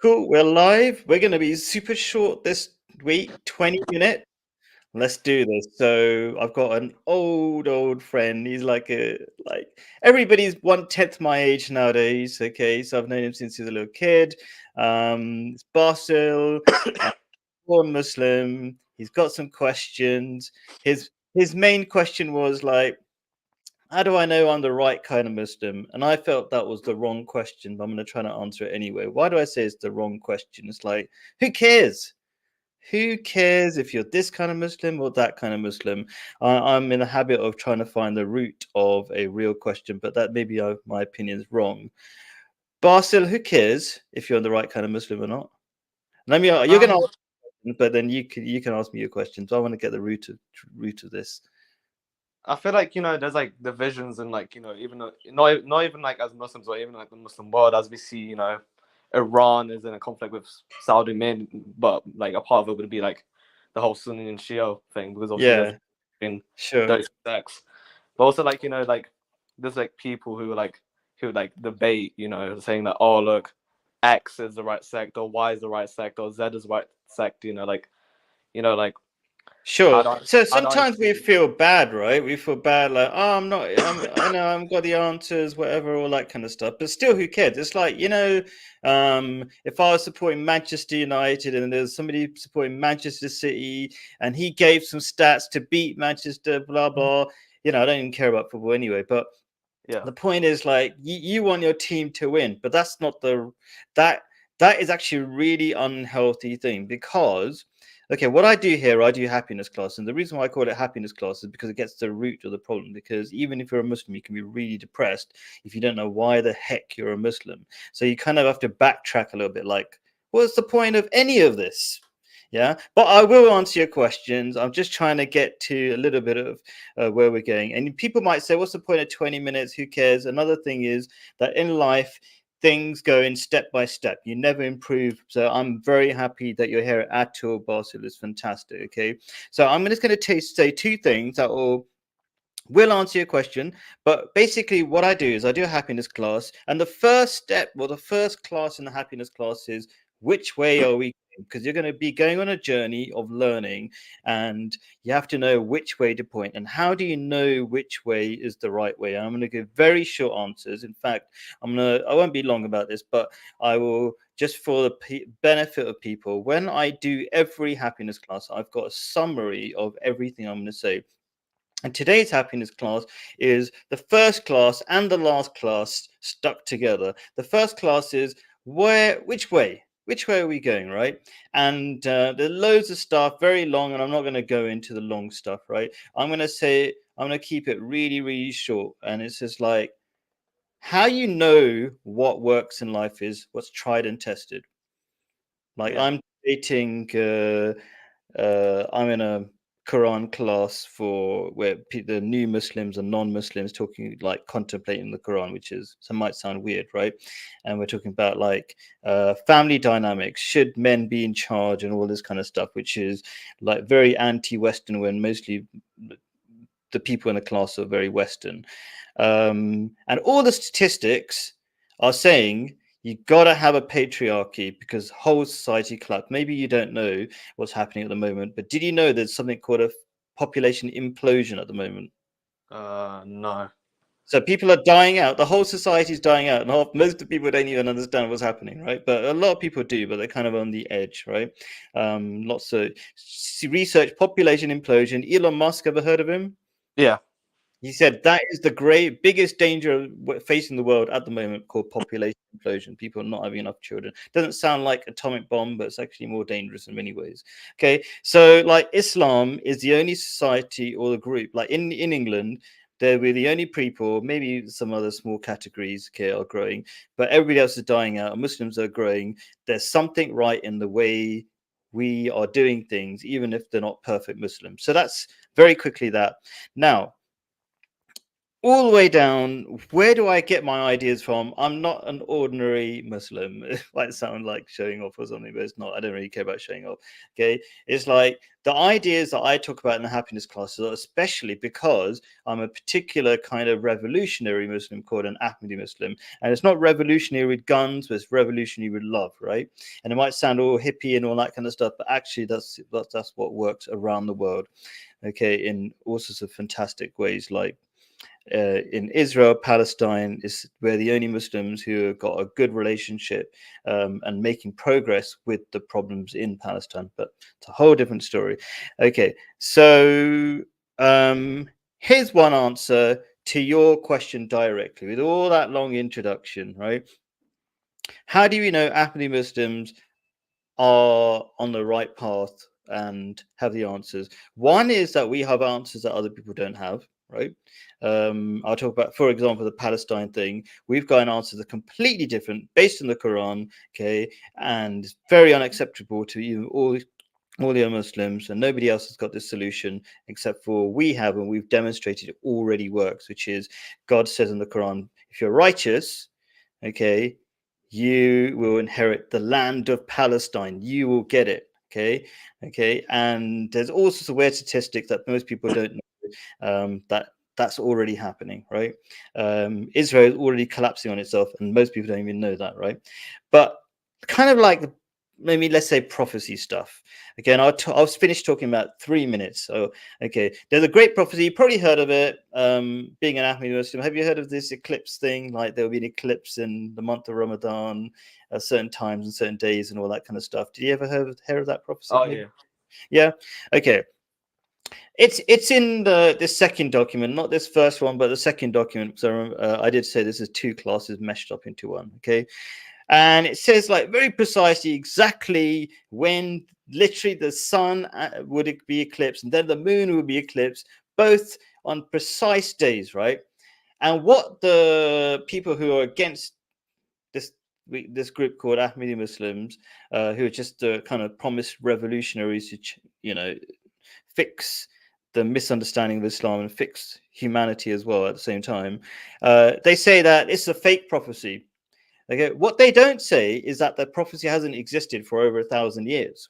Cool, we're live. We're going to be super short this week, 20 minutes. Let's do this. So I've got an old friend. He's like everybody's 1/10 my age nowadays. Okay, so I've known him since he was a little kid. It's Basil, uh, born Muslim. He's got some questions. His main question was like, how do I know I'm the right kind of Muslim? And I felt that was the wrong question, but I'm going to try to answer it anyway. Why do I say it's the wrong question? It's like, who cares? Who cares if you're this kind of Muslim or that kind of Muslim? I'm in the habit of trying to find the root of a real question, but that maybe my opinion is wrong. Basil, who cares if you're the right kind of Muslim or not? Let me. You're going to Um, ask, but then you can ask me your question. So I want to get the root of this. I feel like there's like divisions and like even not even like as Muslims or even like the Muslim world as we see Iran is in a conflict with Saudi men, but like a part of it would be like the whole Sunni and Shia thing because obviously there's Yeah, been sure. those sects, but also like like there's like people who debate saying that, oh look, X is the right sect or Y is the right sect or Z is the right sect, like I Sure. don't So I don't sometimes we feel bad, right? We feel bad, like, oh, I'm not, I know I've got the answers, whatever, all that kind of stuff. But still, who cares? It's like, if I was supporting Manchester United and there's somebody supporting Manchester City and he gave some stats to beat Manchester, blah, blah, I don't even care about football anyway. But yeah. the point is, like, you want your team to win, but that's not that that is actually a really unhealthy thing because okay, what I do here, I do happiness class, and the reason why I call it happiness class is because it gets to the root of the problem. Because even if you're a Muslim, you can be really depressed if you don't know why the heck you're a Muslim. So you kind of have to backtrack a little bit, like, what's the point of any of this? Yeah, but I will answer your questions. I'm just trying to get to a little bit of where we're going. And people might say, what's the point of 20 minutes? Who cares? Another thing is that in life, things go in step by step. You never improve. So I'm very happy that you're here at Atul Basil. It's fantastic. Okay. So I'm just going to say two things that will answer your question. But basically, what I do is I do a happiness class. And the first step, well, the first class in the happiness class is which way are we going? Because you're going to be going on a journey of learning and you have to know which way to point. And how do you know which way is the right way? I'm going to give very short answers. In fact, I won't be long about this, but I will just for the benefit of people. When I do every happiness class, I've got a summary of everything I'm going to say. And today's happiness class is the first class and the last class stuck together. The first class is which way? Which way are we going, right? And there's loads of stuff, very long, and I'm not going to go into the long stuff, right? I'm going to keep it really, really short. And it's just like, how you know what works in life is what's tried and tested. Like Yeah. I'm dating, I'm in a Quran class for where the new Muslims and non-Muslims talking like contemplating the Quran, which is some might sound weird, right? And we're talking about like family dynamics. Should men be in charge and all this kind of stuff, which is like very anti-Western when mostly the people in the class are very Western. And all the statistics are saying you got to have a patriarchy because whole society collapsed. Maybe you don't know what's happening at the moment, but did you know there's something called a population implosion at the moment? No. So people are dying out. The whole society is dying out, and most of the people don't even understand what's happening, right? But a lot of people do, but they're kind of on the edge, right? Lots of research, population implosion. Elon Musk, ever heard of him? Yeah. He said that is the biggest danger facing the world at the moment, called population implosion. People not having enough children. Doesn't sound like atomic bomb, but it's actually more dangerous in many ways. Okay, so like Islam is the only society or the group, like in England, they're the only people, maybe some other small categories, okay, are growing, but everybody else is dying out. And Muslims are growing. There's something right in the way we are doing things, even if they're not perfect Muslims. So that's very quickly that. Now, all the way down, where do I get my ideas from? I'm not an ordinary Muslim. It might sound like showing off or something, but it's not. I don't really care about showing off. Okay. It's like the ideas that I talk about in the happiness classes, especially because I'm a particular kind of revolutionary Muslim called an Ahmadi Muslim. And it's not revolutionary with guns, but it's revolutionary with love, right? And it might sound all hippie and all that kind of stuff, but actually that's what works around the world. Okay, in all sorts of fantastic ways, like in Israel, Palestine is where the only Muslims who have got a good relationship and making progress with the problems in Palestine. But it's a whole different story. Okay, so here's one answer to your question directly with all that long introduction, right? How do we know Ahmadi Muslims are on the right path and have the answers? One is that we have answers that other people don't have, right? I'll talk about, for example, the Palestine thing. We've got an answer that's completely different based on the Quran, okay, and very unacceptable to even all the other Muslims, and nobody else has got this solution except for we have, and we've demonstrated it already works, which is God says in the Quran, if you're righteous, okay, you will inherit the land of Palestine. You will get it. Okay. And there's all sorts of weird statistics that most people don't know that's already happening, right? Israel is already collapsing on itself, and most people don't even know that, right? But kind of like maybe let's say prophecy stuff. Again, I'll finish talking about 3 minutes. So, okay, there's a great prophecy. You probably heard of it. Being an Ahmadi Muslim, have you heard of this eclipse thing? Like there will be an eclipse in the month of Ramadan at certain times and certain days and all that kind of stuff. Did you ever hear of that prophecy? Oh yeah. Yeah. Okay. It's in the second document, not this first one, but the second document. So I did say this is two classes meshed up into one. Okay. And it says like very precisely exactly when literally the sun would be eclipsed and then the moon would be eclipsed, both on precise days, right? And what the people who are against this group called Ahmadi Muslims, who are just kind of promised revolutionaries who fix the misunderstanding of Islam and fix humanity as well at the same time, they say that it's a fake prophecy. Okay, what they don't say is that the prophecy hasn't existed for over 1,000 years.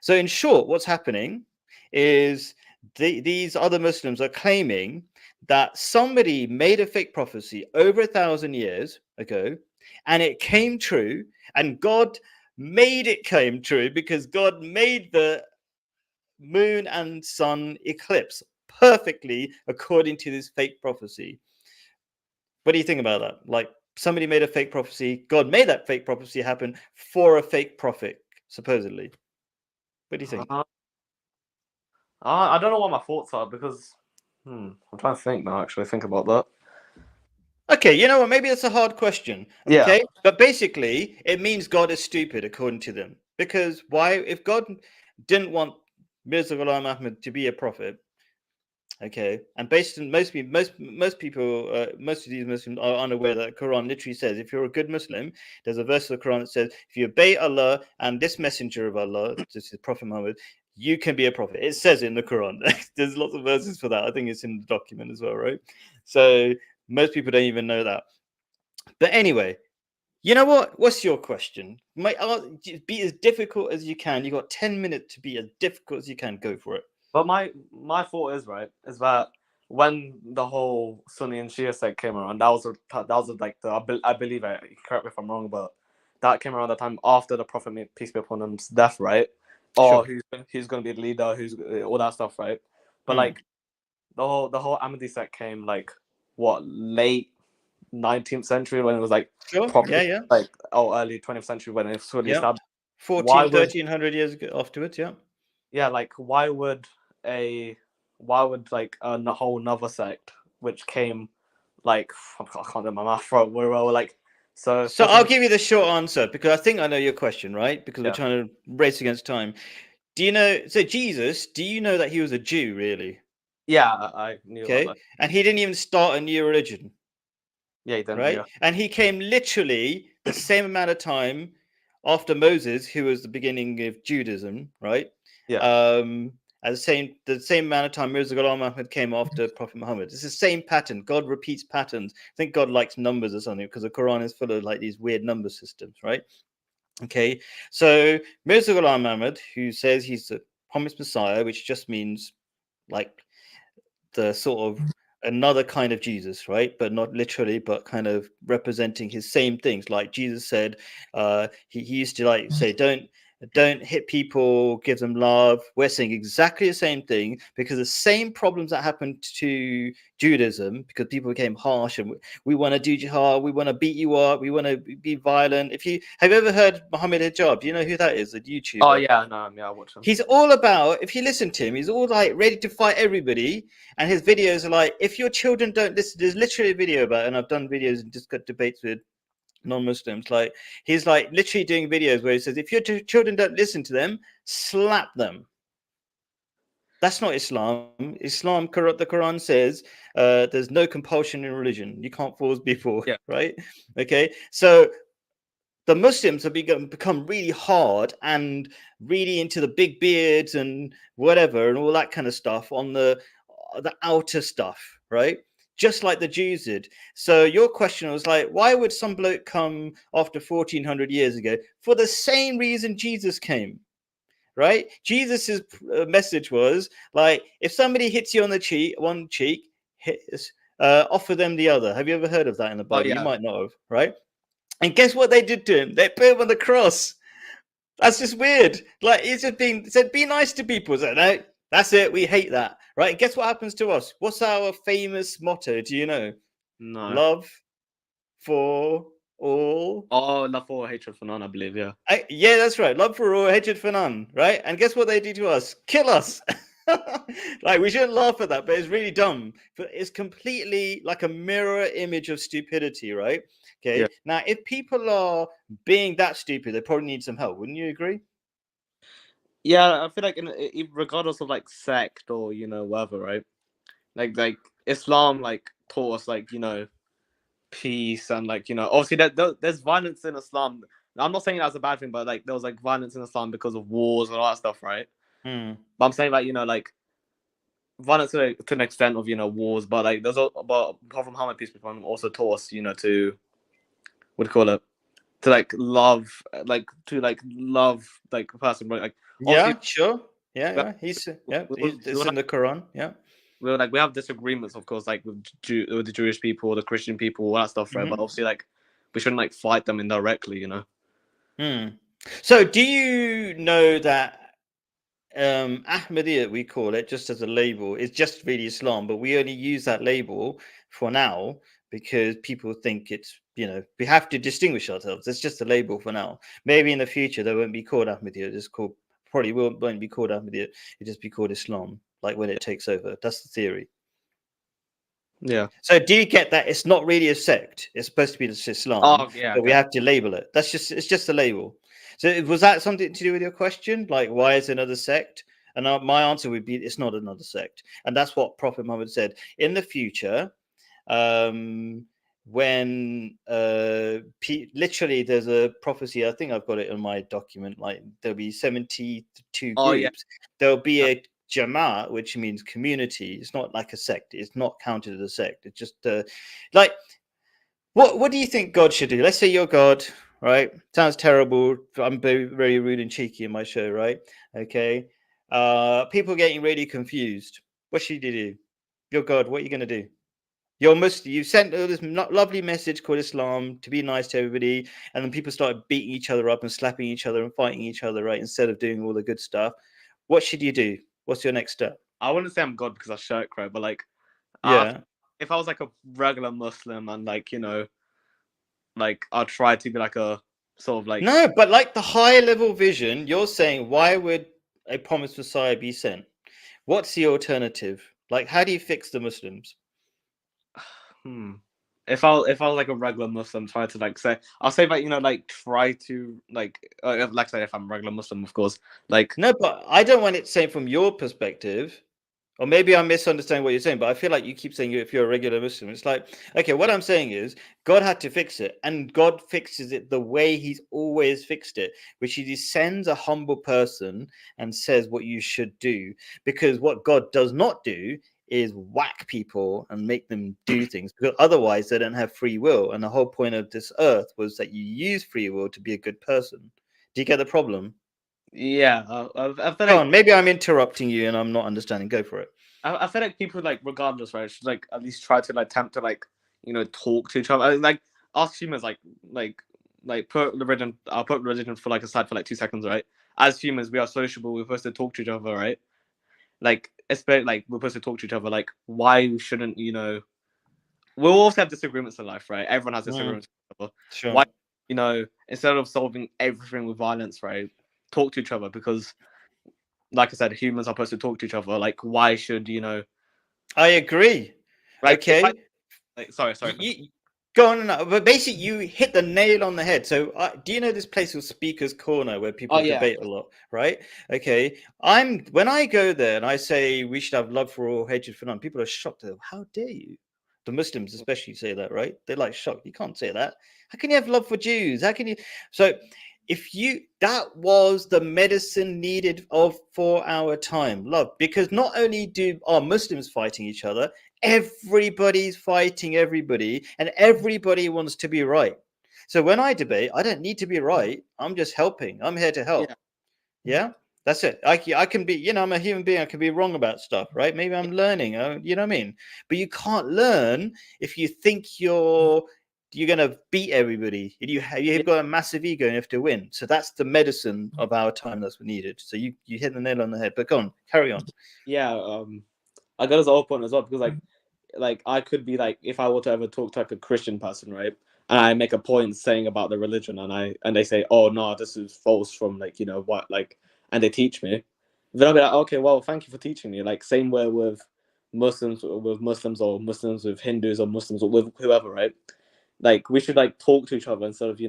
So, in short, what's happening is these other Muslims are claiming that somebody made a fake prophecy over 1,000 years ago, and it came true, and God made it came true because God made the moon and sun eclipse perfectly according to this fake prophecy. What do you think about that? Like, somebody made a fake prophecy. God made that fake prophecy happen for a fake prophet, supposedly. What do you think? I don't know what my thoughts are because I'm trying to think now. Actually, think about that. Okay, you know what? Maybe it's a hard question. Yeah. Okay, but basically, it means God is stupid according to them. Because why? If God didn't want Mirza Ghulam Ahmad to be a prophet, okay, and based on most people, most of these Muslims are unaware that the Quran literally says, if you're a good Muslim, there's a verse of the Quran that says, if you obey Allah and this messenger of Allah, this is Prophet Muhammad, you can be a prophet. It says in the Quran. There's lots of verses for that. I think it's in the document as well, right? So most people don't even know that. But anyway, you know what? What's your question? Be as difficult as you can. You got 10 minutes to be as difficult as you can. Go for it. But my thought is that when the whole Sunni and Shia sect came around, that was like I believe correct me if I'm wrong, but that came around the time after the Prophet, peace be upon him's death, right? Or Sure. who's going to be the leader, who's all that stuff, right? But like the whole Ahmadi sect came like what, late 19th century, when it was like Sure. properly Yeah. like early 20th century when it was fully Yeah. established. 1300 years afterwards. Yeah, like why would like a whole another sect which came like I can't remember my math right, we were like So first I'll of give you the short answer because I think I know your question, right? Because we're Yeah. trying to race against time. Do you know? So Jesus, do you know that he was a Jew, really? yeah, I knew about Okay, that. and he didn't even start a new religion, Yeah, he didn't. right? Yeah. And he came literally the same amount of time after Moses, who was the beginning of Judaism, right? Yeah. And at the same amount of time Mirza Ghulam Ahmad came after Prophet Muhammad. It's the same pattern. God repeats patterns. I think God likes numbers or something, because the Quran is full of like these weird number systems, right? Okay, so Mirza Ghulam Ahmad, who says he's the promised Messiah, which just means like the sort of another kind of Jesus, right? But not literally, but kind of representing his same things. Like Jesus said, he used to like say, don't hit people, give them love. We're saying exactly the same thing, because the same problems that happened to Judaism, because people became harsh and we want to do jihad, we want to beat you up, we want to be violent. If you have you ever heard Muhammad Hijab, do you know who that is? A YouTuber. Oh yeah, no, yeah, I watch him. He's all about, if you listen to him, he's all like ready to fight everybody. And his videos are like, if your children don't listen, there's literally a video about it, and I've done videos and just got debates with non-Muslims. Like, he's like literally doing videos where he says, if your children don't listen to them, slap them. That's not Islam. Islam, the Quran says, there's no compulsion in religion. You can't force people, Yeah. right? Okay, so the Muslims have become really hard and really into the big beards and whatever and all that kind of stuff on the outer stuff, right? Just like the Jews did. So your question was like, why would some bloke come after 1400 years ago? For the same reason Jesus came, right? Jesus's message was like, if somebody hits you on the one cheek, offer them the other. Have you ever heard of that in the Bible? yeah. You might not have, right? And guess what they did to him? They put him on the cross. That's just weird. Like, he's just said, be nice to people. So, no, that's it. We hate that, right? And guess what happens to us? What's our famous motto? Do you know? No. Love for all. Oh, love for all, hatred for none, I believe. Yeah. Yeah, that's right. Love for all, hatred for none, right? And guess what they do to us? Kill us. Like, we shouldn't laugh at that, but it's really dumb. But it's completely like a mirror image of stupidity, right? Okay. Yeah. Now, if people are being that stupid, they probably need some help. Wouldn't you agree? Yeah, I feel like regardless of like sect or whatever, right? Like Islam like taught us like peace and like obviously there's violence in Islam. I'm not saying that's a bad thing, but like there was like violence in Islam because of wars and all that stuff, right? But I'm saying like like violence to an extent of wars, but like there's but apart from Muhammad, peace be upon him, also taught us to what do you call it, to like love like a person, right? Like yeah, sure, yeah, it's in the Quran, yeah. We have disagreements, of course, like with the Jewish people, the Christian people, all that stuff, right? But obviously, like we shouldn't like fight them indirectly, So, do you know that Ahmadiyya, we call it, just as a label, is just really Islam, but we only use that label for now because people think it's, we have to distinguish ourselves. It's just a label for now. Maybe in the future they won't be called Ahmadiyya. It's probably won't be called Ahmadiyya. It'll just be called Islam, like when it takes over. That's the theory. Yeah. So do you get that it's not really a sect? It's supposed to be just Islam, but we have to label it. It's just a label. So was that something to do with your question? Like, why is it another sect? And my answer would be, it's not another sect. And that's what Prophet Muhammad said. In the future, when literally there's a prophecy, I think I've got it in my document, like there'll be 72 groups. There'll be a Jama'at, which means community. It's not like a sect. It's not counted as a sect. It's just like, what do you think God should do? Let's say you're God, right? Sounds terrible. I'm very, very rude and cheeky in my show, right? Okay. People getting really confused. What should you do? You're God. What are you going to do? You sent this lovely message called Islam to be nice to everybody, and then people started beating each other up and slapping each other and fighting each other, right? Instead of doing all the good stuff. What should you do? What's your next step? I wouldn't say I'm God because I shirk, right? But like, if I was like a regular Muslim and like like I'd try to be like a sort of like no, but like the high level vision, you're saying, why would a promised Messiah be sent? What's the alternative? Like, how do you fix the Muslims? If I was like a regular Muslim, try to like say, I'll say that like try to like say if I'm a regular Muslim, of course, like no, but I don't want it saying from your perspective. Or maybe I'm misunderstanding what you're saying, but I feel like you keep saying if you're a regular Muslim, it's like, okay, what I'm saying is God had to fix it, and God fixes it the way He's always fixed it, which is He sends a humble person and says what you should do. Because what God does not do is whack people and make them do things, because otherwise they don't have free will. And the whole point of this earth was that you use free will to be a good person. Do you get the problem? Yeah, I feel Go like on, maybe I'm interrupting you and I'm not understanding. Go for it. I feel like people like regardless, right, should like at least try to like attempt to like talk to each other. Like ask humans like put religion. I'll put religion for like aside for like 2 seconds, right? As humans, we are sociable. We're supposed to talk to each other, right? Like especially like we're supposed to talk to each other. Like why shouldn't we'll also have disagreements in life, right? Everyone has disagreements with each other. Sure. Why instead of solving everything with violence, right? Talk to each other because, like I said, humans are supposed to talk to each other. Like why should I agree. like if Okay. sorry. You go on, but basically you hit the nail on the head. So do you know this place called Speaker's Corner where people Oh yeah. debate a lot, right? Okay. When I go there and I say we should have love for all, hatred for none, people are shocked. How dare you? The Muslims especially say that, right? They're like shocked. You can't say that. How can you have love for Jews? How can you? So that was the medicine needed for our time, love, because not only are Muslims fighting each other, everybody's fighting everybody, and everybody wants to be right. So when I debate, I don't need to be right. I'm just helping. I'm here to help. Yeah, that's it. I can be, I'm a human being. I can be wrong about stuff, right? Maybe I'm learning. You know what I mean? But you can't learn if you think you're gonna beat everybody. You've got a massive ego and you have to win. So that's the medicine of our time that's needed. So you hit the nail on the head. But go on, carry on. Yeah, I got as an whole point as well because like I could be like if I were to ever talk to like a Christian person, right? And I make a point saying about the religion and they say, oh no, this is false from like what like and they teach me. Then I'll be like, okay, well, thank you for teaching me. Like same way with Muslims or Muslims with Hindus or Muslims or with whoever, right? Like we should like talk to each other instead of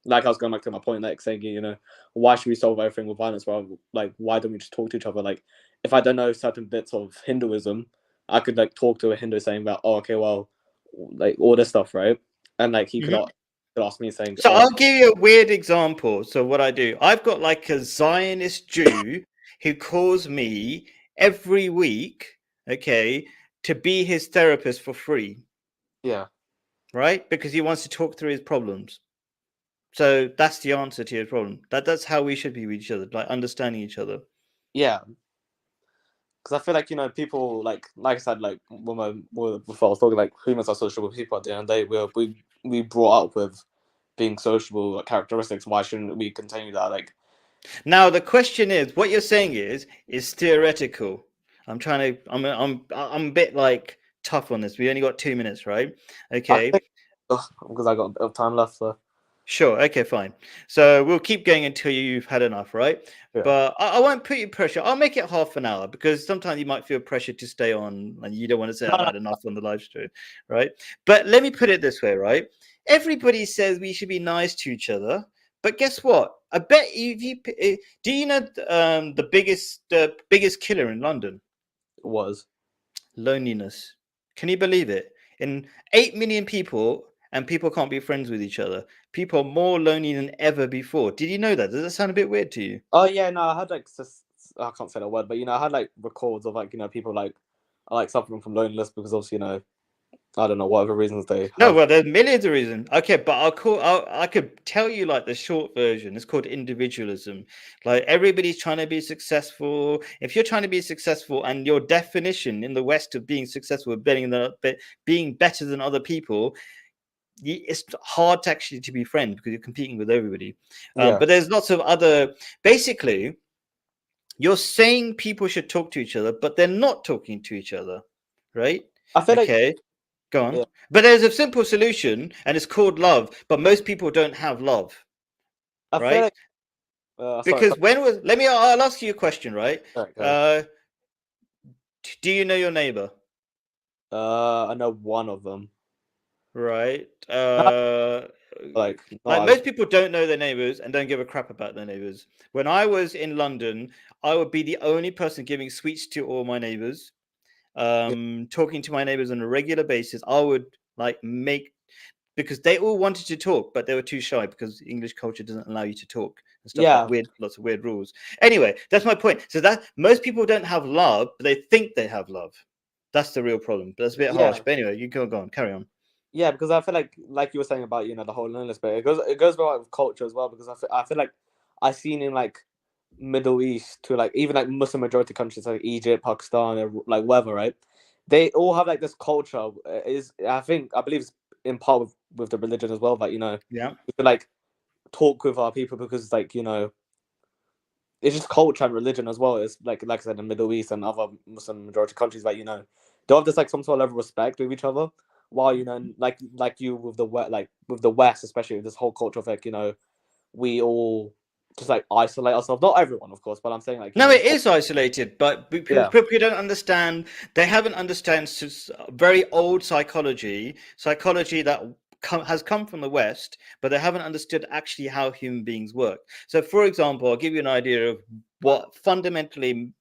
like I was going back to my point, like saying, why should we solve everything with violence? Well, like, why don't we just talk to each other? Like, if I don't know certain bits of Hinduism, I could like talk to a Hindu saying that, oh, okay, well, like all this stuff, right? And like he could ask me saying, So oh, I'll give you a weird example. So what I do, I've got like a Zionist Jew who calls me every week, okay, to be his therapist for free, yeah, right? Because he wants to talk through his problems. So that's the answer to your problem. That's how we should be with each other, like understanding each other. yeah. Because I feel like people like I said, like before I was talking, like humans are sociable people at the end of the day. We brought up with being sociable characteristics. Why shouldn't we continue that? Like Now the question is, what you're saying is theoretical. I'm a bit like tough on this. We only got 2 minutes, right? I Okay. think because I got a bit of time left, so Sure. Okay, fine. So we'll keep going until you've had enough, right? yeah. But I won't put you pressure. I'll make it half an hour because sometimes you might feel pressure to stay on and you don't want to say I've had enough on the live stream, right? But let me put it this way, right? Everybody says we should be nice to each other, but guess what? I bet do you know the biggest killer in London? It was. Loneliness. Can you believe it? In 8 million people, and people can't be friends with each other. People are more lonely than ever before. Did you know that? Does that sound a bit weird to you? Oh yeah, no, I had like I can't say the word, but I had like records of like people like suffering from loneliness because obviously I don't know whatever reasons they No, have. well, there's millions of reasons. Okay, but I could tell you like the short version. It's called individualism. Like everybody's trying to be successful. If you're trying to be successful and your definition in the West of being successful, being better than other people, it's hard to actually to be friends because you're competing with everybody. Yeah, But there's lots of other. Basically, you're saying people should talk to each other, but they're not talking to each other, right? I feel like Okay, go on. yeah. But there's a simple solution, and it's called love. But most people don't have love, I feel right? like Because I'll ask you a question, right? sorry, go ahead. Do you know your neighbor? I know one of them. Right. No, Like, Like not as most people don't know their neighbors and don't give a crap about their neighbors. When I was in London, I would be the only person giving sweets to all my neighbors, talking to my neighbors on a regular basis. I would like make because they all wanted to talk, but they were too shy because English culture doesn't allow you to talk and stuff like yeah, weird, lots of weird rules. Anyway, that's my point. So that most people don't have love, but they think they have love. That's the real problem. But that's a bit harsh. yeah, But anyway, you go on, carry on. yeah. Because I feel like you were saying about the whole loneliness, but it goes well with culture as well. Because I feel like I seen in like Middle East to like even like Muslim majority countries like Egypt, Pakistan, or like wherever, right? They all have like this culture. Is I believe it's in part with the religion as well. But Yeah. we could like talk with our people because like it's just culture and religion as well. It's like I said, in the Middle East and other Muslim majority countries, like they have this like some sort of level of respect with each other. While like you with the with the West, especially with this whole culture of like we all just like isolate ourselves. Not everyone, of course, but I'm saying like No, this it whole is isolated, but because yeah people don't understand, they haven't understand very old psychology that has come from the West, but they haven't understood actually how human beings work. So, for example, I'll give you an idea of what fundamentally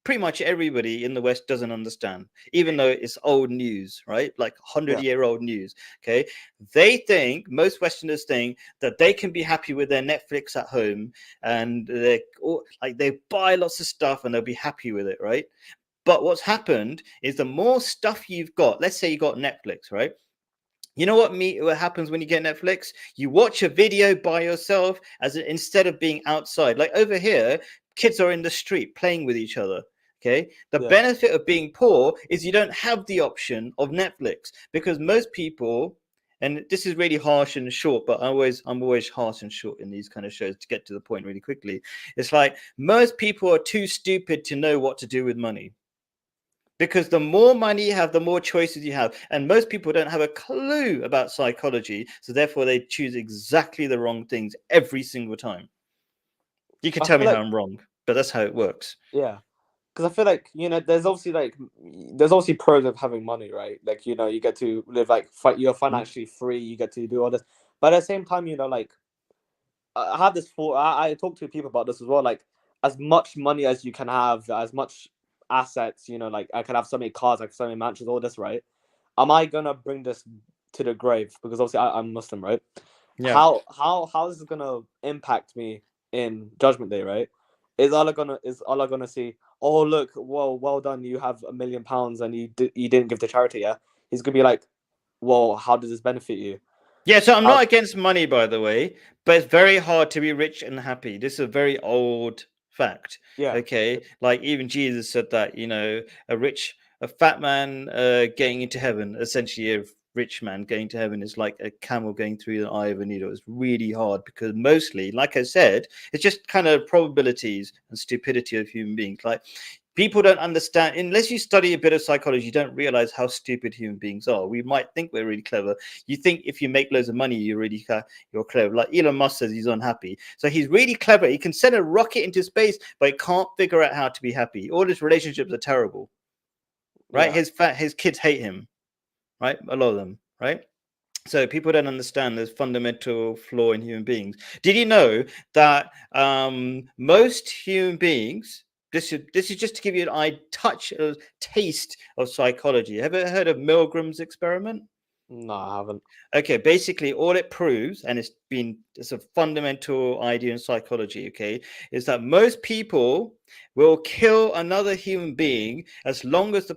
pretty much everybody in the West doesn't understand, even though it's old news, right? Like 100-year-old news. Okay. They think, most Westerners think that they can be happy with their Netflix at home and they buy lots of stuff and they'll be happy with it, right? But what's happened is the more stuff you've got, let's say you got Netflix, right? You know what happens when you get Netflix? You watch a video by yourself instead of being outside. Like over here, kids are in the street playing with each other. Okay. The yeah benefit of being poor is you don't have the option of Netflix because most people, and this is really harsh and short, but I'm always harsh and short in these kind of shows to get to the point really quickly. It's like most people are too stupid to know what to do with money. Because the more money you have, the more choices you have. And most people don't have a clue about psychology. So therefore, they choose exactly the wrong things every single time. You can I tell me feel how like I'm wrong, but that's how it works. yeah because I feel like there's obviously pros of having money, right? Like you get to live like you're Mm. financially free, you get to do all this, but at the same time like I have this thought. I talk to people about this as well. Like, as much money as you can have, as much assets, like I can have so many cars, like so many mansions, all this, right? Am I gonna bring this to the grave? Because obviously I'm Muslim, right? Yeah. How is this gonna impact me in Judgment Day, right? Is Allah gonna see? Oh look, well done, you have £1 million and you didn't give to charity, yeah? He's gonna be like, well, how does this benefit you? Yeah, so I'm How, not against money, by the way, but it's very hard to be rich and happy. This is a very old fact. yeah, Okay, like even Jesus said that a fat man getting into heaven, essentially a rich man getting to heaven is like a camel going through the eye of a needle. It's really hard because mostly, like I said, it's just kind of probabilities and stupidity of human beings. Like people don't understand unless you study a bit of psychology, you don't realize how stupid human beings are. We might think we're really clever. You think if you make loads of money, you're clever. Like Elon Musk says, he's unhappy, so he's really clever. He can send a rocket into space, but he can't figure out how to be happy. All his relationships are terrible, right? yeah. His kids hate him, right? A lot of them, right? So people don't understand this fundamental flaw in human beings. Did you know that most human beings? This is just to give you an eye touch, a taste of psychology. Have you ever heard of Milgram's experiment? No, I haven't. Okay, basically, all it proves, and it's a fundamental idea in psychology. Okay, is that most people will kill another human being as long as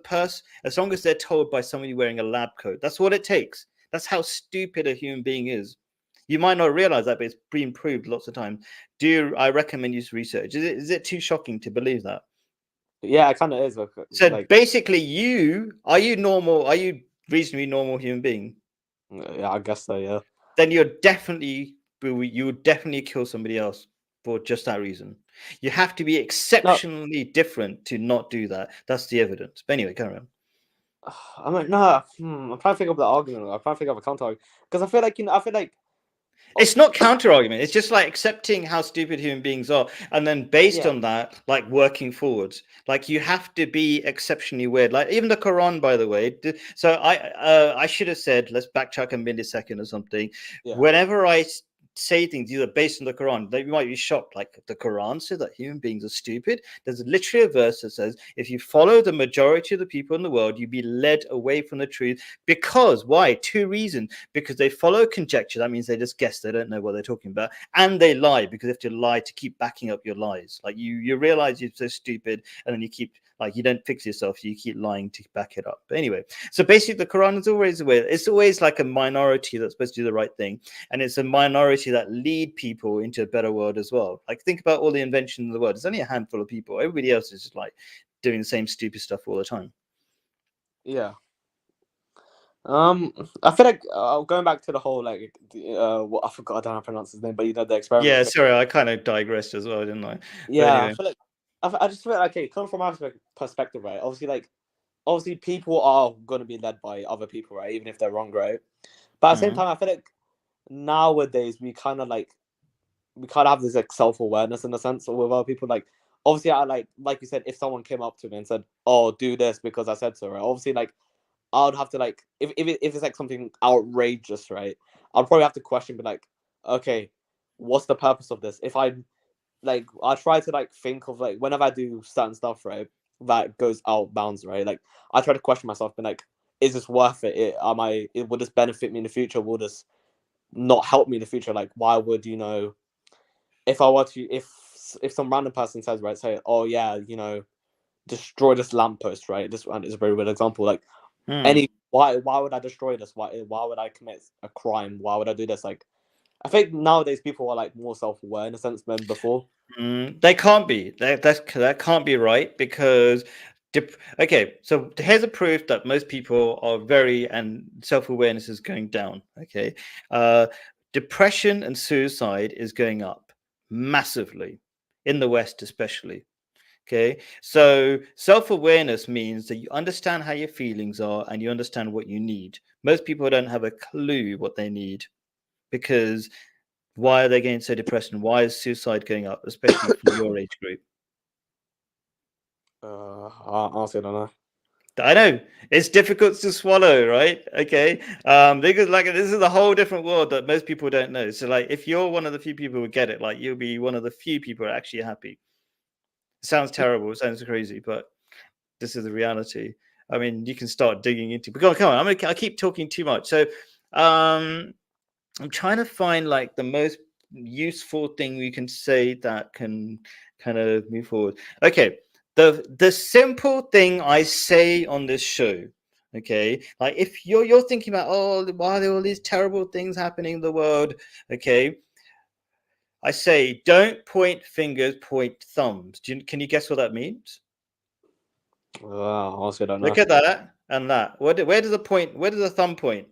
as long as they're told by somebody wearing a lab coat. That's what it takes. That's how stupid a human being is. You might not realize that, but it's been proved lots of times. I recommend you to research? Is it too shocking to believe that? Yeah, it kind of is. So Like, basically, are you normal? Are you reasonably normal human being? yeah, I guess so. Yeah. Then you would definitely kill somebody else for just that reason. You have to be No, exceptionally different to not do that. That's the evidence. But anyway, carry on. I'm like, no. I'm trying to think of the argument. I'm trying to think of a counter because I feel like It's not counter argument. It's just like accepting how stupid human beings are, and then based Yeah. on that, like working forwards. Like you have to be exceptionally weird. Like even the Quran, by the way. So I should have said, let's backtrack a millisecond or something. Yeah. Whenever I say things either based on the Quran, they might be shocked. Like the Quran says that human beings are stupid. There's literally a verse that says, if you follow the majority of the people in the world, you'll be led away from the truth. Because why? Two reasons. Because they follow conjecture. That means they just guess. They don't know what they're talking about. And they lie because they have to lie to keep backing up your lies. Like you realize you're so stupid, and then you keep like you don't fix yourself, so you keep lying to back it up. But anyway, so basically the Quran is always aware. It's always like a minority that's supposed to do the right thing, and it's a minority that lead people into a better world as well. Like think about all the inventions in the world. There's only a handful of people. Everybody else is just like doing the same stupid stuff all the time. Yeah. I feel like going back to the whole like what I forgot, I don't know how to pronounce his name, but the experiment. Yeah, sorry, I kind of digressed as well, didn't I? Yeah, anyway. I feel like I just feel like, okay, come from our perspective, right? Obviously people are gonna be led by other people, right? Even if they're wrong, right? But at the same time, I feel like nowadays we kind of have this like self-awareness in a sense with other people. Like obviously, I like you said, if someone came up to me and said, "Oh, do this because I said so," right? Obviously, like I would have to like if it's like something outrageous, right? I'd probably have to question, but like, okay, what's the purpose of this? If I try to like think of like whenever I do certain stuff, right, that goes out bounds, right? Like I try to question myself, and like, is this worth it? Will this benefit me in the future? Will this not help me in the future? Like, why would if I were to if some random person says, right, say, oh yeah, destroy this lamppost, right? This one is a very good example. Like why would I destroy this? Why would I commit a crime? Why would I do this? Like I think nowadays people are like more self-aware in a sense than before. They can't be. That can't be right because. Okay, so here's a proof that most people are very and self-awareness is going down. Okay, depression and suicide is going up massively in the West, especially. Okay, so self-awareness means that you understand how your feelings are and you understand what you need. Most people don't have a clue what they need because why are they getting so depressed and why is suicide going up, especially for your age group? I honestly don't know. I know it's difficult to swallow, right? Okay, because like this is a whole different world that most people don't know. So like, if you're one of the few people who get it, like you'll be one of the few people who are actually happy. It sounds terrible, it sounds crazy, but this is the reality. I mean, you can start digging into. But come on, I keep talking too much. So, I'm trying to find like the most useful thing we can say that can kind of move forward. Okay, the simple thing I say on this show. Okay, like if you're thinking about, oh, why are there all these terrible things happening in the world? Okay, I say don't point fingers, point thumbs. Can you guess what that means? Honestly, I don't know. Look at that and that. Where does the point? Where does the thumb point?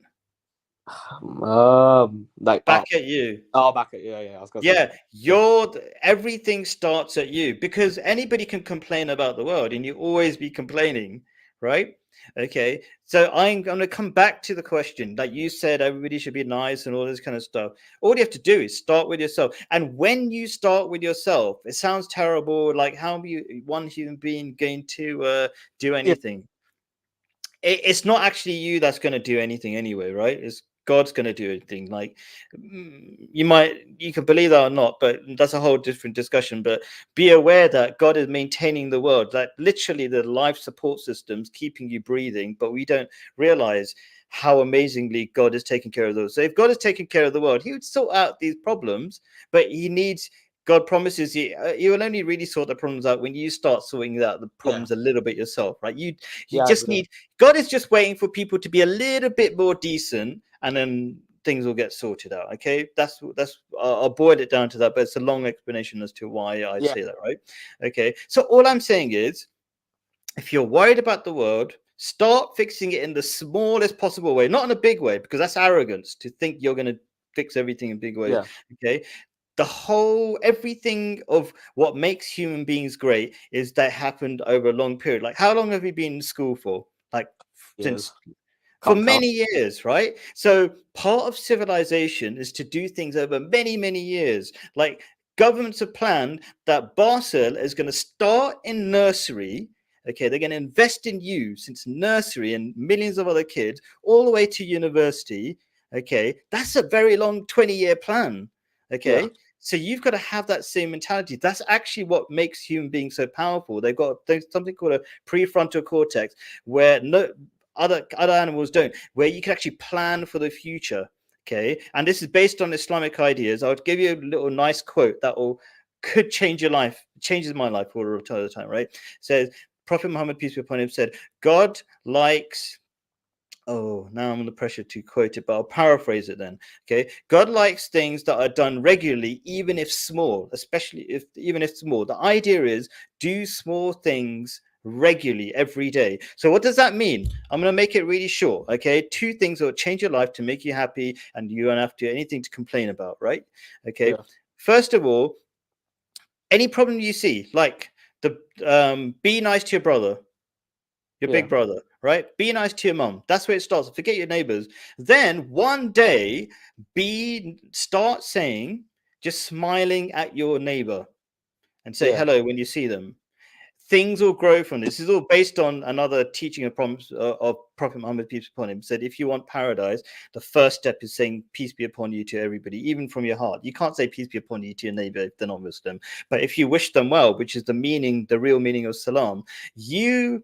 Like Back at you. oh, back at yeah. I was gonna say. Yeah, everything starts at you because anybody can complain about the world and you always be complaining, right? Okay, so I'm going to come back to the question that you said everybody should be nice and all this kind of stuff. All you have to do is start with yourself. And when you start with yourself, it sounds terrible. Like, how are you, one human being, going to do anything? It's not actually you that's going to do anything anyway, right? It's God's going to do anything. Like you can believe that or not, but that's a whole different discussion. But be aware that God is maintaining the world, that literally the life support systems keeping you breathing, but we don't realize how amazingly God is taking care of those. So if God is taking care of the world, he would sort out these problems, but God promises you will only really sort the problems out when you start sorting out the problems a little bit yourself, right? You just need, God is just waiting for people to be a little bit more decent, and then things will get sorted out. Okay, that's I'll boil it down to that, but it's a long explanation as to why I say that, right? Okay, so all I'm saying is, if you're worried about the world, start fixing it in the smallest possible way, not in a big way, because that's arrogance to think you're going to fix everything in big ways. Okay, everything of what makes human beings great is that happened over a long period. Like, how long have you been in school for? Like, years. for Can't tell. many years, right? So part of civilization is to do things over many, many years. Like governments have planned that Basel is going to start in nursery. Okay, they're going to invest in you since nursery and millions of other kids all the way to university. Okay, that's a very long 20-year plan. Okay, Yeah. so you've got to have that same mentality. That's actually what makes human beings so powerful. They've got something called a prefrontal cortex, where no other animals don't, where you can actually plan for the future. Okay, and this is based on Islamic ideas. I would give you a little nice quote that will could change your life, changes my life all the time, right? It says Prophet Muhammad, peace be upon him, said, God likes, oh, now I'm under pressure to quote it, but I'll paraphrase it then. Okay, God likes things that are done regularly, even if small, especially if even if small. The idea is do small things regularly every day. So what does that mean? I'm going to make it really short. Okay, 2 things that will change your life to make you happy and you don't have to anything to complain about, right? Okay, Yeah. first of all, any problem you see, like the be nice to your brother, your Yeah. big brother, right? Be nice to your mom. That's where it starts. Forget your neighbors. Then one day, start saying, just smiling at your neighbor and say Yeah. hello when you see them. Things will grow from this. This is all based on another teaching of Prophet Muhammad, peace be upon him, said if you want paradise, the first step is saying peace be upon you to everybody, even from your heart. You can't say peace be upon you to your neighbor if they're not Muslim. But if you wish them well, which is the real meaning of salam, you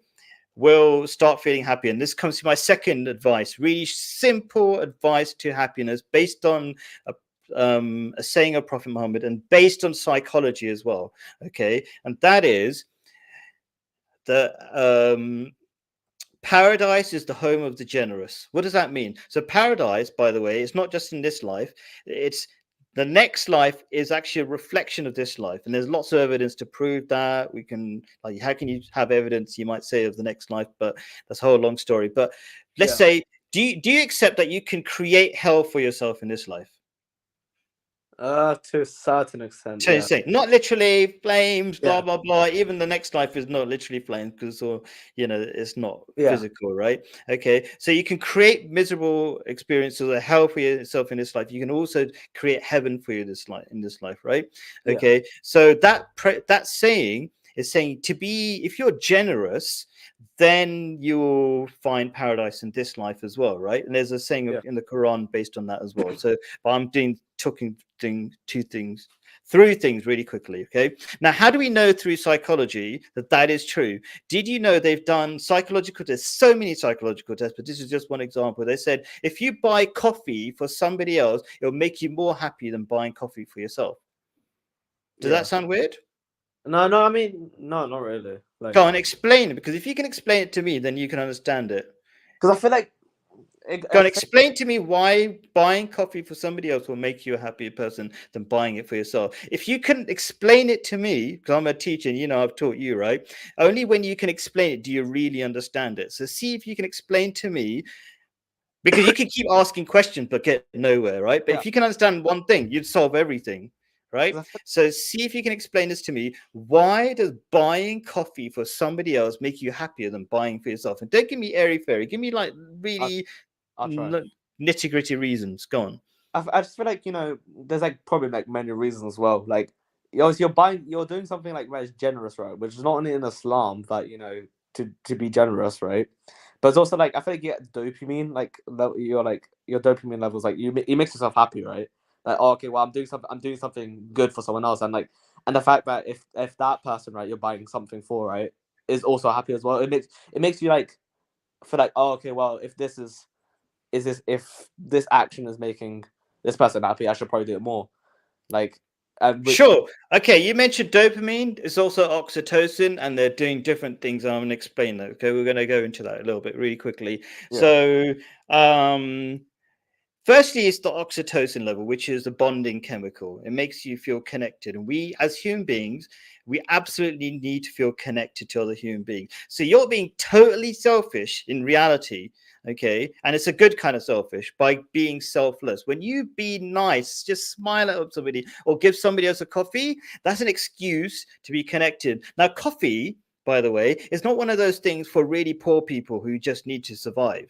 will start feeling happy. And this comes to my second advice, really simple advice to happiness based on a saying of Prophet Muhammad and based on psychology as well. Okay, and that is that paradise is the home of the generous. What does that mean? So paradise, by the way, is not just in this life, it's the next life is actually a reflection of this life, and there's lots of evidence to prove that. We can, like, how can you have evidence, you might say, of the next life, but that's a whole long story. But let's Yeah. say, do you accept that you can create hell for yourself in this life? To a certain extent, So yeah. say not literally flames, blah Yeah. blah blah. Even the next life is not literally flames because, or it's not Yeah. physical, right? Okay, so you can create miserable experiences or hell for yourself in this life. You can also create heaven for you in this life, right? Yeah. Okay, so that saying is saying to be, if you're generous, then you'll find paradise in this life as well, right? And there's a saying Yeah. in the Quran based on that as well. So, but I'm talking 3 things really quickly. Okay, now how do we know through psychology that is true? Did you know they've done psychological tests, so many psychological tests, but this is just one example. They said if you buy coffee for somebody else, it'll make you more happy than buying coffee for yourself. Does Yeah. that sound weird? No, I mean, no, not really. Like, Go on, explain it, because if you can explain it to me, then you can understand it. because I feel like Go and explain to me why buying coffee for somebody else will make you a happier person than buying it for yourself. If you can explain it to me, because I'm a teacher and I've taught you, right? Only when you can explain it do you really understand it. So see if you can explain to me, because you can keep asking questions but get nowhere, right? But yeah. if you can understand one thing, you'd solve everything, right? 'Cause I feel- So see if you can explain this to me. Why does buying coffee for somebody else make you happier than buying for yourself? And don't give me airy fairy. Give me like really I'll try. nitty gritty reasons. Go on. I just feel like there's like probably like many reasons as well. Like, you're doing something like that is generous, right? Which is not only in Islam that to be generous, right? But it's also like I feel like you get dopamine, like your dopamine levels, like it makes yourself happy, right? Like, oh, okay, well, I'm doing something good for someone else, and the fact that if that person, right, you're buying something for, right, is also happy as well. It makes you like feel like, oh, okay, well, if this action is making this person happy, I should probably do it more. Like, Sure. Okay, you mentioned dopamine. It's also oxytocin, and they're doing different things. I'm going to explain that. Okay, we're going to go into that a little bit really quickly. yeah, So, firstly, it's the oxytocin level, which is a bonding chemical. It makes you feel connected. And we, as human beings, we absolutely need to feel connected to other human beings. So you're being totally selfish in reality, okay? And it's a good kind of selfish by being selfless. When you be nice, just smile at somebody or give somebody else a coffee, that's an excuse to be connected. Now, coffee, by the way, is not one of those things for really poor people who just need to survive.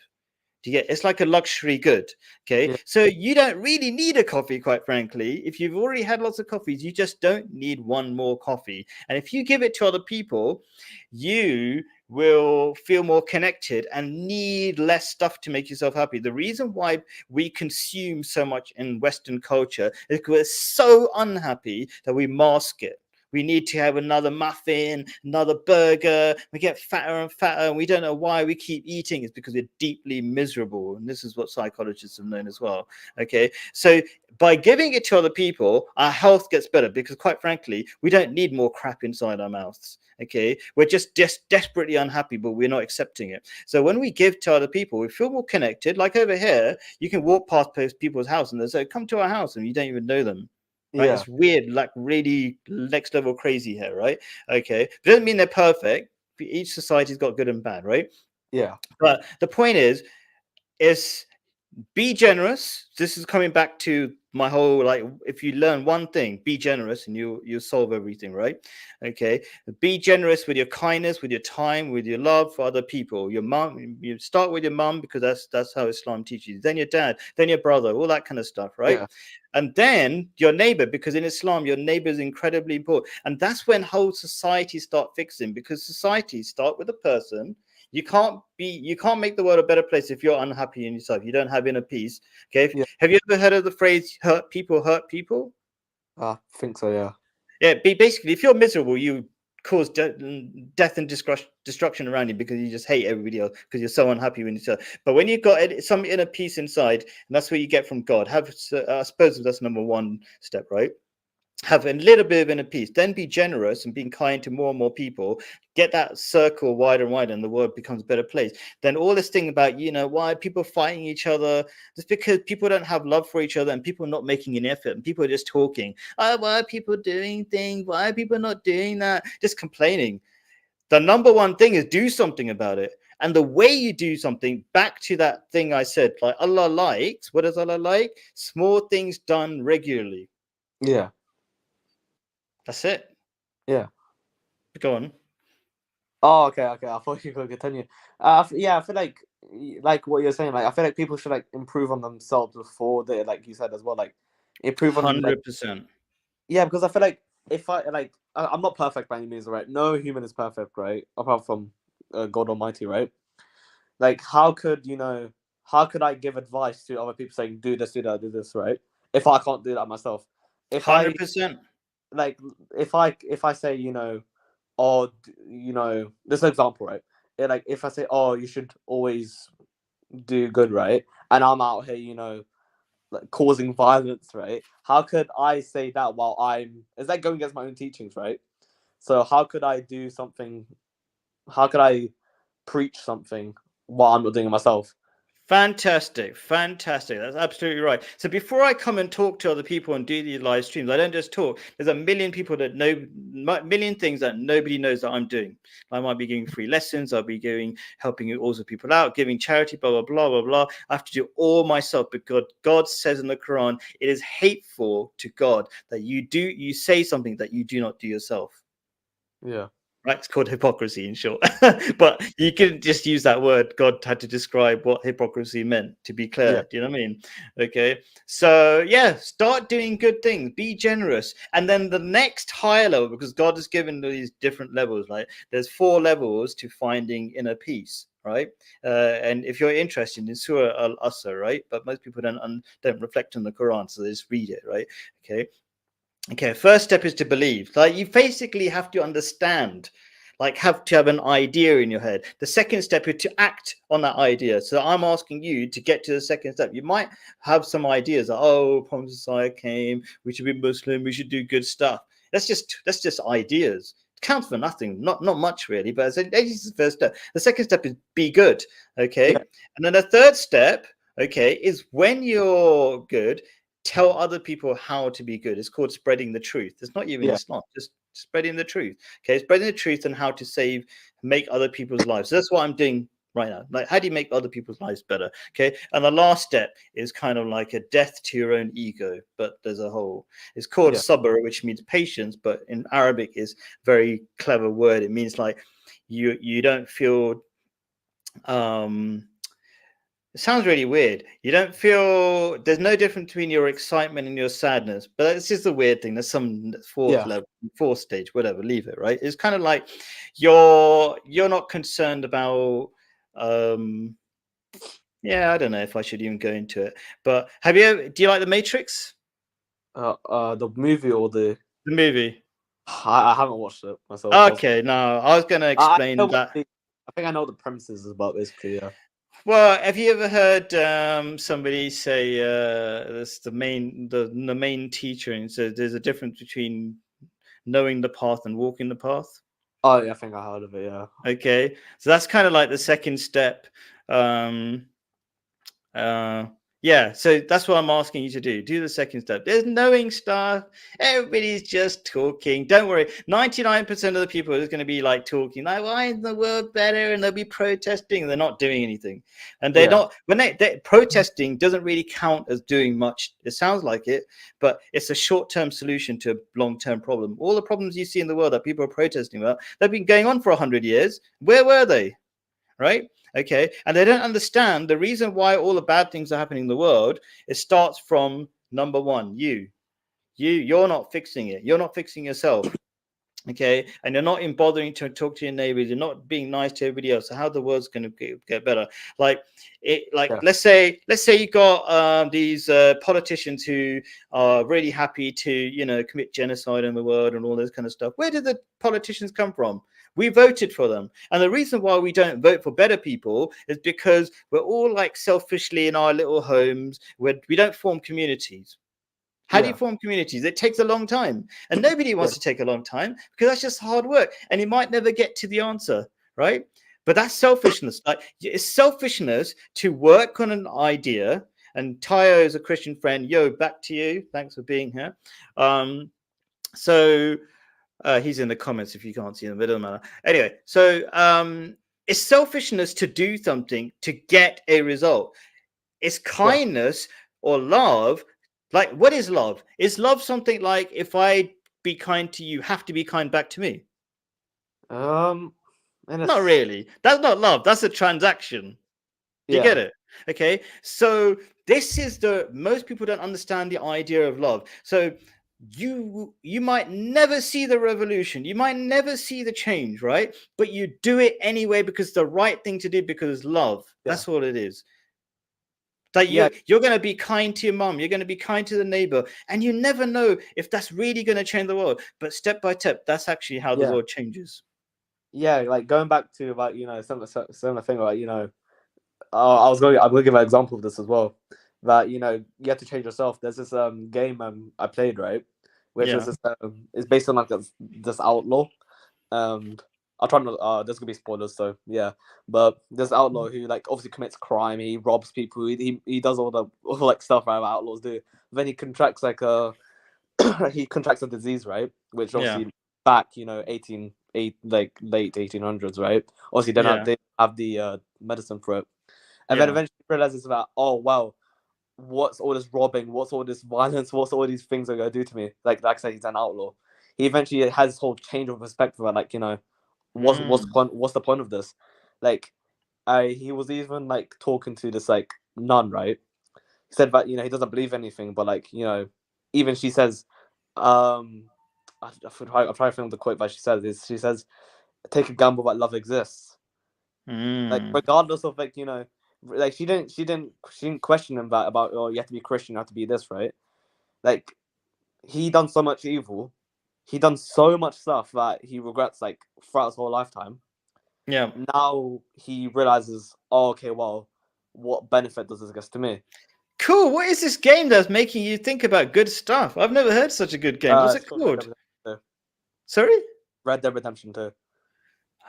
Do you get? It's like a luxury good. Okay, Yeah. so you don't really need a coffee, quite frankly. If you've already had lots of coffees, you just don't need one more coffee. And if you give it to other people, you will feel more connected and need less stuff to make yourself happy. The reason why we consume so much in Western culture is because we're so unhappy that we mask it. We need to have another muffin, another burger. We get fatter and fatter, and we don't know why we keep eating. It's because we're deeply miserable. And this is what psychologists have known as well. Okay. So by giving it to other people, our health gets better because, quite frankly, we don't need more crap inside our mouths. Okay. We're just desperately unhappy, but we're not accepting it. So when we give to other people, we feel more connected. Like over here, you can walk past people's house and they say, come to our house, and you don't even know them. Right, Yeah. it's weird, like really next level crazy here, right? Okay, it doesn't mean they're perfect. Each society's got good and bad, right? Yeah. But the point is be generous. This is coming back to my whole, like, if you learn one thing, be generous, and you solve everything, right? Okay, be generous with your kindness, with your time, with your love for other people. Your mom, you start with your mom because that's how Islam teaches you, then your dad, then your brother, all that kind of stuff, right? Yeah. And then your neighbor, because in Islam your neighbor is incredibly important. And that's when whole societies start fixing, because societies start with a person. You can't make the world a better place if you're unhappy in yourself. You don't have inner peace. Okay. Yeah. Have you ever heard of the phrase hurt people hurt people? I think so. Yeah. Yeah, basically, if you're miserable, you cause death and destruction around you because you just hate everybody else because you're so unhappy with yourself. But when you've got some inner peace inside, and that's what you get from God. I suppose that's number one step, right? Have a little bit of inner peace, then be generous and being kind to more and more people, get that circle wider and wider, and the world becomes a better place. Then all this thing about, why are people fighting each other? Just because people don't have love for each other, and people are not making an effort, and people are just talking. Oh, why are people doing things? Why are people not doing that? Just complaining. The number one thing is do something about it. And the way you do something, back to that thing I said, like Allah likes, what does Allah like? Small things done regularly. Yeah. That's it. Yeah. Go on. Oh, okay, okay. I thought you could continue. Yeah, I feel like what you're saying. Like, I feel like people should like improve on themselves before they, like you said as well, like improve on. Like, 100%. yeah, because I feel like if I'm not perfect by any means, right? No human is perfect, right? Apart from God Almighty, right? Like, how could I give advice to other people saying do this, do that, do this, right? If I can't do that myself, if I 100%. like, if I say, or this example, right? Like, if I say, oh, you should always do good, right? And I'm out here, like causing violence, right? How could I say that while it's like going against my own teachings, right? So how could I do something? How could I preach something while I'm not doing it myself? Fantastic. That's absolutely right. So before I come and talk to other people and do these live streams, I don't just talk. There's a million people that know, million things that nobody knows that I'm doing. I might be giving free lessons. I'll be helping all the people out, giving charity, blah, blah, blah, blah, blah. I have to do all myself because God says in the Quran, it is hateful to God that you say something that you do not do yourself. Yeah. Right, it's called hypocrisy in short. But you couldn't just use that word. God had to describe what hypocrisy meant, to be clear. Yeah. Do you know what I mean? Okay. So yeah, start doing good things, be generous. And then the next higher level, because God has given these different levels, right? There's 4 levels to finding inner peace, right? And if you're interested in Surah Al-Asr, right? But most people don't reflect on the Quran, so they just read it, right? Okay, first step is to believe. Like, you basically have to understand, like, have to have an idea in your head. The second step is to act on that idea. So I'm asking you to get to the second step. You might have some ideas, like, oh, Prophet Messiah came, we should be Muslim, we should do good stuff. That's just ideas. It counts for nothing, not much really, but it's the first step. The second step is be good. Okay. Yeah. And then the third step, okay, is when you're good, tell other people how to be good. It's called spreading the truth. It's not even Yeah. Islam, just spreading the truth. Okay, spreading the truth and how to make other people's lives. So that's what I'm doing right now. Like, how do you make other people's lives better? Okay, and the last step is kind of like a death to your own ego, but there's a whole. It's called Yeah. sabr, which means patience, but in Arabic is very clever word. It means like you don't feel It sounds really weird. You don't feel there's no difference between your excitement and your sadness, but it's just a weird thing. There's some fourth Yeah. level, fourth stage, whatever. Leave it, right? It's kind of like you're not concerned about. Yeah, I don't know if I should even go into it, but do you like The Matrix, The movie or the the movie? I haven't watched it myself. Okay, no, I was going to I know explain that. I think I know what the premises is about basically. Yeah. Well, have you ever heard somebody say that's the main teacher, and so there's a difference between knowing the path and walking the path? Oh, yeah, I think I heard of it. Yeah. Okay, so that's kind of like the second step. Um, uh, yeah, so that's what I'm asking you to do. Do the second step. There's knowing stuff. Everybody's just talking. Don't worry. 99% of the people are going to be like talking, like, why is the world better? And they'll be protesting. And they're not doing anything. And they're not, when they protesting doesn't really count as doing much. It sounds like it, but it's a short-term solution to a long-term problem. All the problems you see in the world that people are protesting about, they've been going on for 100 years. Where were they? Right? Okay. And they don't understand the reason why all the bad things are happening in the world. It starts from number one, you're not fixing it. You're not fixing yourself. Okay. And you're not in bothering to talk to your neighbors. You're not being nice to everybody else. So how the world's going to get better? Like let's say you got these politicians who are really happy to commit genocide in the world and all this kind of stuff. Where did the politicians come from? We voted for them. And the reason why we don't vote for better people is because we're all like selfishly in our little homes where we don't form communities. How do you form communities? It takes a long time, and nobody wants to take a long time because that's just hard work, and you might never get to the answer, right? But that's selfishness. Like, it's selfishness to work on an idea. And Tayo is a Christian friend. Yo, back to you. Thanks for being here. So he's in the comments if you can't see him. It doesn't matter. Anyway, so it's selfishness to do something to get a result. It's kindness or love. Like, what is love? Is love something like if I be kind to you, have to be kind back to me? Not really. That's not love. That's a transaction. You get it? Okay. So this is most people don't understand the idea of love. So you might never see the revolution. You might never see the change, right? But you do it anyway because the right thing to do because love. That's what it is. That you're going to be kind to your mom, you're going to be kind to the neighbor, and you never know if that's really going to change the world. But step by step, that's actually how the world changes. Yeah, like going back to about similar thing about I'm going to give an example of this as well. That you have to change yourself. There's this game I played, right, which is it's based on like this outlaw. I'll try not. There's gonna be spoilers, so yeah. But this outlaw who like obviously commits crime, he robs people, he does all like stuff right outlaws do. Then he contracts like he contracts a disease, right? Which obviously back late 1800s, right? Obviously they have the medicine for it, and then eventually realizes that what's all this robbing? What's all this violence? What's all these things are gonna do to me? Like I said, he's an outlaw. He eventually has this whole change of perspective about what's the point of this? Like, he was even like talking to this like nun, right? He said that he doesn't believe anything, but like even she says, I'm trying to film the quote that she says, take a gamble that love exists. Like regardless of like like she didn't question him that about you have to be Christian, you have to be this, right? Like he done so much evil. He done so much stuff that he regrets like throughout his whole lifetime. Yeah. Now he realizes, okay, well, what benefit does this get to me? Cool. What is this game that's making you think about good stuff? I've never heard such a good game. What's it called? Sorry? Red Dead Redemption 2.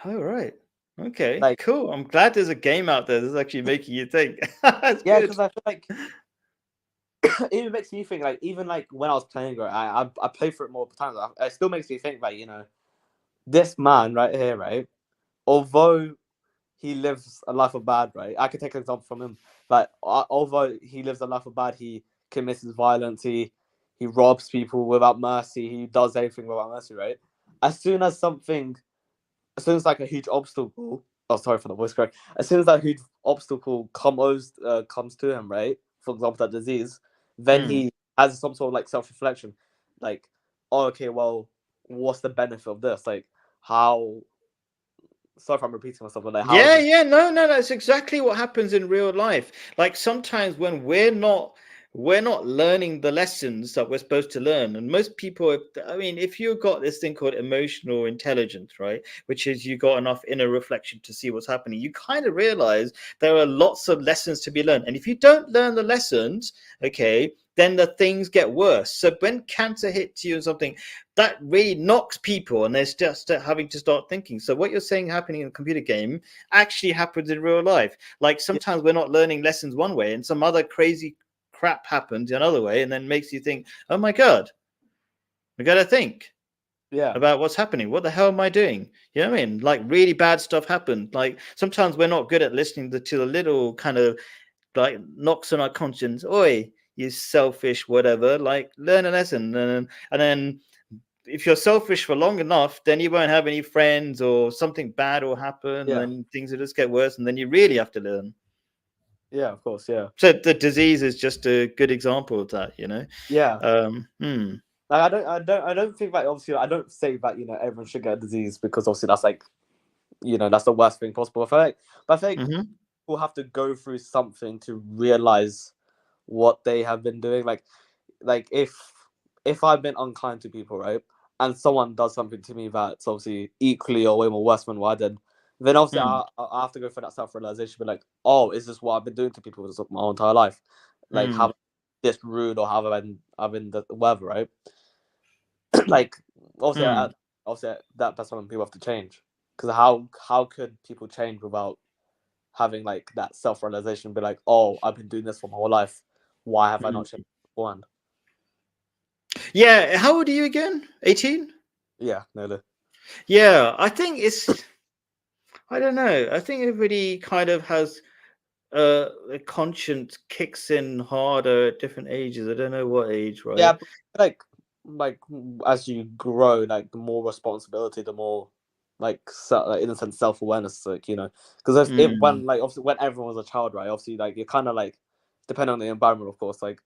Oh, right. Okay. Cool. I'm glad there's a game out there that's actually making you think. Because I feel like it even makes me think, like, even like when I was playing it, I played for it multiple times. It still makes me think that, this man right here, right? Although he lives a life of bad, right? I could take an example from him. But although he lives a life of bad, he commits violence, he robs people without mercy, he does everything without mercy, right? As soon as like a huge obstacle oh, sorry for the voice crack. As soon as that huge obstacle comes to him, right? For example, that disease, then Mm. he has some sort of like self-reflection, like, oh, okay, well, what's the benefit of this? Like, how? Sorry if I'm repeating myself, but like, how is Yeah, this? yeah, no, that's exactly what happens in real life. Like sometimes when we're not learning the lessons that we're supposed to learn, and most people, I mean, if you've got this thing called emotional intelligence, right, which is you got enough inner reflection to see what's happening, you kind of realize there are lots of lessons to be learned, and if you don't learn the lessons, okay, then the things get worse. So when cancer hits you or something, that really knocks people and they're just having to start thinking. So what you're saying happening in a computer game actually happens in real life. Like Yeah, sometimes we're not learning lessons one way and some other crazy crap happens another way and then makes you think, oh my God, we got to think yeah, about what's happening. What the hell am I doing? You know what I mean? Like really bad stuff happened. Like sometimes we're not good at listening to the little kind of like knocks on our conscience. Oi, you selfish whatever. Like learn a lesson and then if you're selfish for long enough, then you won't have any friends or something bad will happen, and yeah, then things will just get worse, and then you really have to learn. yeah. Of course, yeah, So the disease is just a good example of that, you know. yeah. Um, hmm. Like, I don't think that obviously I don't say that everyone should get a disease because obviously that's like that's the worst thing possible. But I think Mm-hmm. people have to go through something to realize what they have been doing. Like if I've been unkind to people, right, and someone does something to me that's obviously equally or way more worse than what I did, then obviously Mm, I have to go for that self realization. Be like, oh, is this what I've been doing to people my whole entire life? Like, mm, have this rude or have I been the whatever, right? Like, obviously, mm. obviously that's when people have to change. Because how could people change without having like that self realization? Be like, oh, I've been doing this for my whole life. Why have I Mm. not changed beforehand? Yeah, how old are you again? 18? Yeah, no. Yeah, I think it's. I don't know. I think everybody kind of has a conscience kicks in harder at different ages. I don't know what age, Yeah, right? but like as you grow, like the more responsibility, the more like in a sense self awareness, like because if Mm, when like obviously when everyone was a child, right? Obviously, like you're kind of like depending on the environment, of course, like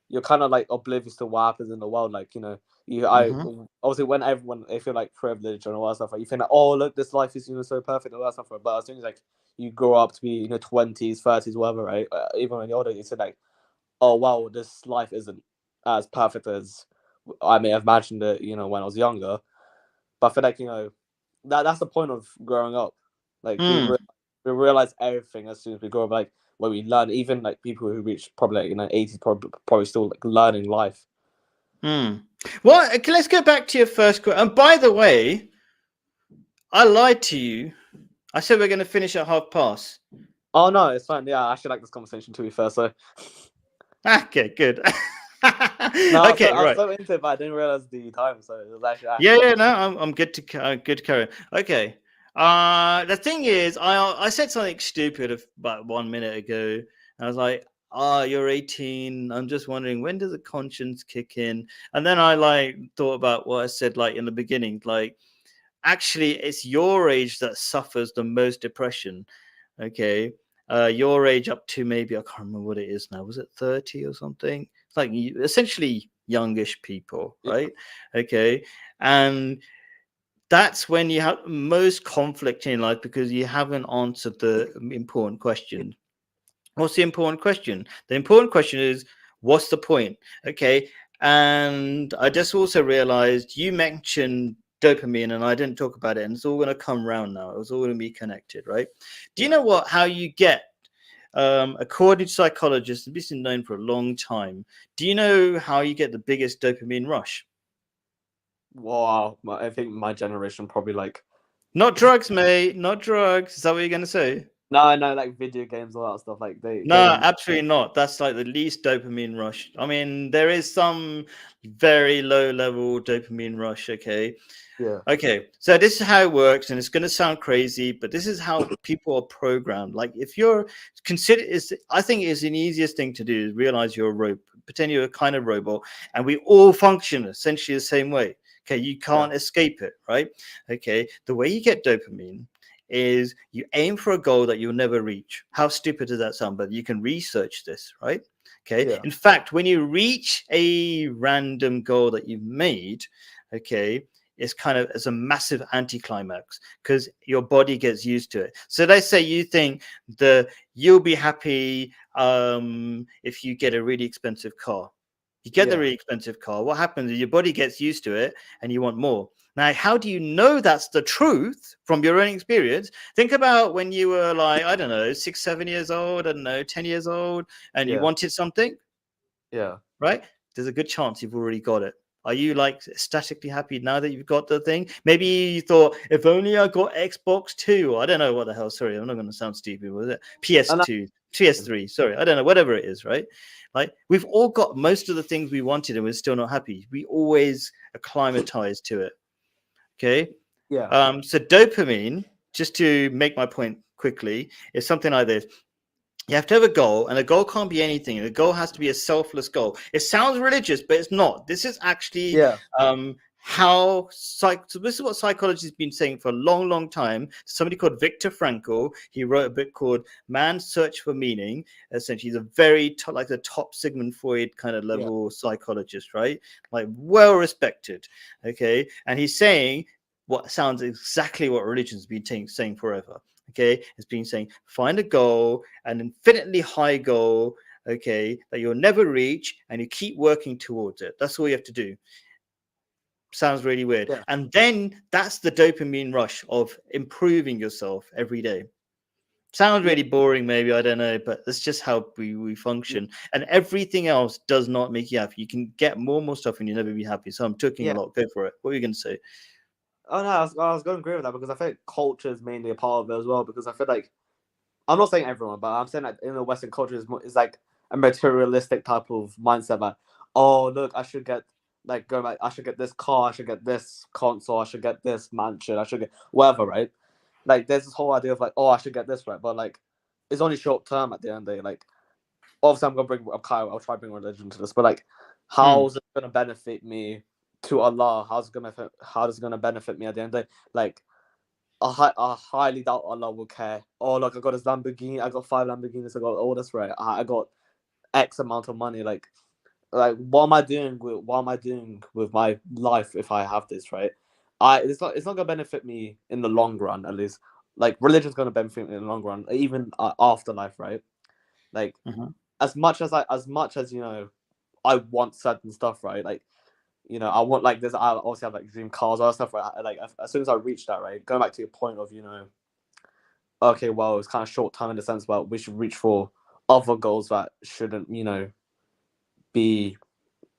you're kind of like oblivious to what happens in the world. Like I mm-hmm, obviously when everyone if you're like privileged and all that stuff, like you think like, oh look, this life is so perfect and all that stuff, right? But as soon as like you grow up to be 20s, 30s, whatever, right? Even when you're older, you say like, oh wow, this life isn't as perfect as I may have imagined it, when I was younger. But I feel like that's the point of growing up. Like mm, we realize everything as soon as we grow up. Like when we learn, even like people who reach probably like, 80s, probably still like learning life. mm. Well, okay, let's go back to your first question. And by the way, I lied to you. I said we're going to finish at half past. Oh no, it's fine. Yeah, I actually like this conversation to be fair. So Okay, good. no, Okay, I was right. so into it, but I didn't realize the time. So it was Yeah, actually yeah, no, I'm good to good to carry on. Okay. The thing is, I said something stupid about 1 minute ago. I was like, you're 18. I'm just wondering when does the conscience kick in? And then I like thought about what I said like in the beginning, like actually it's your age that suffers the most depression. Okay. Your age up to maybe I can't remember what it is now. Was it 30 or something? It's like essentially youngish people, yeah, right? Okay. And that's when you have most conflict in life because you haven't answered the important question. What's the important question? The important question is, what's the point? Okay. And I just also realized you mentioned dopamine and I didn't talk about it, and it's all going to come around now. It's all going to be connected, right? Do you yeah. know how you get, according to psychologists, and this is known for a long time, do you know how you get the biggest dopamine rush? Wow, I think my generation probably like Not drugs, mate. Not drugs. Is that what you're going to say? no, like video games, all that stuff. Like No, absolutely not. That's like the least dopamine rush. I mean, there is some very low level dopamine rush. Okay. yeah, Okay. So this is how it works, and it's going to sound crazy, but this is how people are programmed. Like if you're I think it's the easiest thing to do is realize you're a robot, pretend you're a kind of robot, and we all function essentially the same way. Okay. You yeah, can't escape it, right? Okay. The way you get dopamine is you aim for a goal that you'll never reach. How stupid does that sound? But you can research this, right? Okay. Yeah. In fact, when you reach a random goal that you've made, okay, it's kind of as a massive anticlimax because your body gets used to it. So let's say you think you'll be happy if you get a really expensive car. You get the really expensive car. What happens is your body gets used to it and you want more. Now, how do you know that's the truth from your own experience? Think about when you were like, I don't know, 6, 7 years old, I don't know, 10 years old, and you wanted something, Yeah. right? There's a good chance you've already got it. Are you like ecstatically happy now that you've got the thing? Maybe you thought, if only I got Xbox 2. I don't know what the hell. Sorry, I'm not going to sound stupid. Was it PS2, PS3? Sorry, I don't know. Whatever it is, right? Like we've all got most of the things we wanted and we're still not happy. We always acclimatize to it. Okay. Yeah. So dopamine, just to make my point quickly, is something like this. You have to have a goal, and a goal can't be anything. The goal has to be a selfless goal. It sounds religious, but it's not. This is actually so this is what psychology has been saying for a long, long time. Somebody called Viktor Frankl, he wrote a book called Man's Search for Meaning. Essentially, he's a very like the top Sigmund Freud kind of level psychologist, right? Like well respected. Okay, and he's saying what sounds exactly what religion's been saying forever. Okay, it's been saying find a goal, an infinitely high goal, okay, that you'll never reach, and you keep working towards it. That's all you have to do. Sounds really weird. Yeah. And then that's the dopamine rush of improving yourself every day. Sounds really boring, maybe, I don't know, but that's just how we function. And everything else does not make you happy. You can get more and more stuff and you'll never be happy. So I'm talking a lot. Go for it. What are you going to say? Oh no, I was going to agree with that because I think culture is mainly a part of it as well. Because I feel like I'm not saying everyone, but I'm saying that in the Western culture is like a materialistic type of mindset. Like, oh look, I should get I should get this car, I should get this console, I should get this mansion, I should get whatever, right? Like there's this whole idea of like, oh, I should get this, right? But like, it's only short term at the end of the day. Like, obviously, I'll try to bring religion to this, but like, how's it gonna benefit me to Allah? How's it gonna benefit me at the end of the day? Like, I highly doubt Allah will care. Oh, look, I got this Lamborghini. I got 5 Lamborghinis. I got all this, right? I got X amount of money. Like, what am I doing with my life if I have this, right? It's not gonna benefit me in the long run, at least. Like, religion's gonna benefit me in the long run, even afterlife, right? Like, as much as you know, I want certain stuff, right? Like, you know, I want like this. I obviously have like dream cars, all that stuff, right? Like as soon as I reach that, right, going back to your point of, you know, okay, well, it's kind of short term in the sense, but we should reach for other goals that shouldn't, you know, be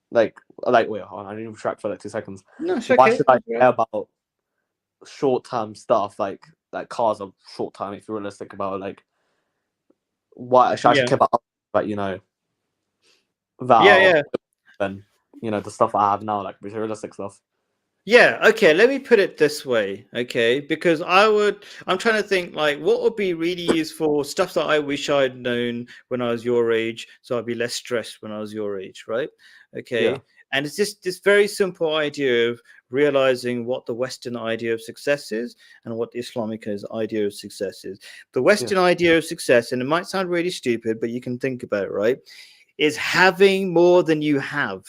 like wait, hold on, I didn't track for like 2 seconds. No, it's okay. Why should I care about short term stuff like cars are short term if you're realistic about it? Like, why should I care about you know that then you know the stuff I have now, like materialistic stuff. Yeah, okay, let me put it this way, okay? Because I'm trying to think like what would be really useful stuff that I wish I'd known when I was your age, so I'd be less stressed when I was your age, right? Okay. Yeah. And it's just this very simple idea of realizing what the Western idea of success is and what the Islamic idea of success is. The Western idea of success, and it might sound really stupid, but you can think about it, right? Is having more than you have.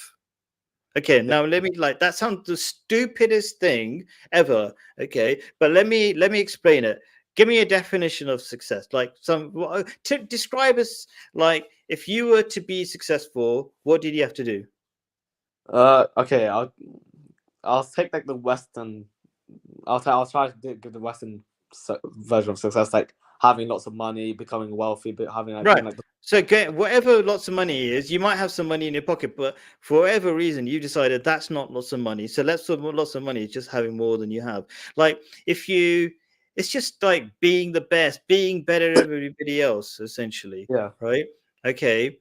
Okay, now let me that sounds the stupidest thing ever. Okay, but let me explain it. Give me a definition of success. Like to describe us like if you were to be successful, what did you have to do? Okay, I'll take like the Western. I'll try to give the Western version of success, like having lots of money, becoming wealthy, but having like so whatever lots of money is, you might have some money in your pocket, but for whatever reason, you decided that's not lots of money. So lots of money is just having more than you have. Like it's just like being the best, being better than everybody else, essentially. Yeah. Right. Okay.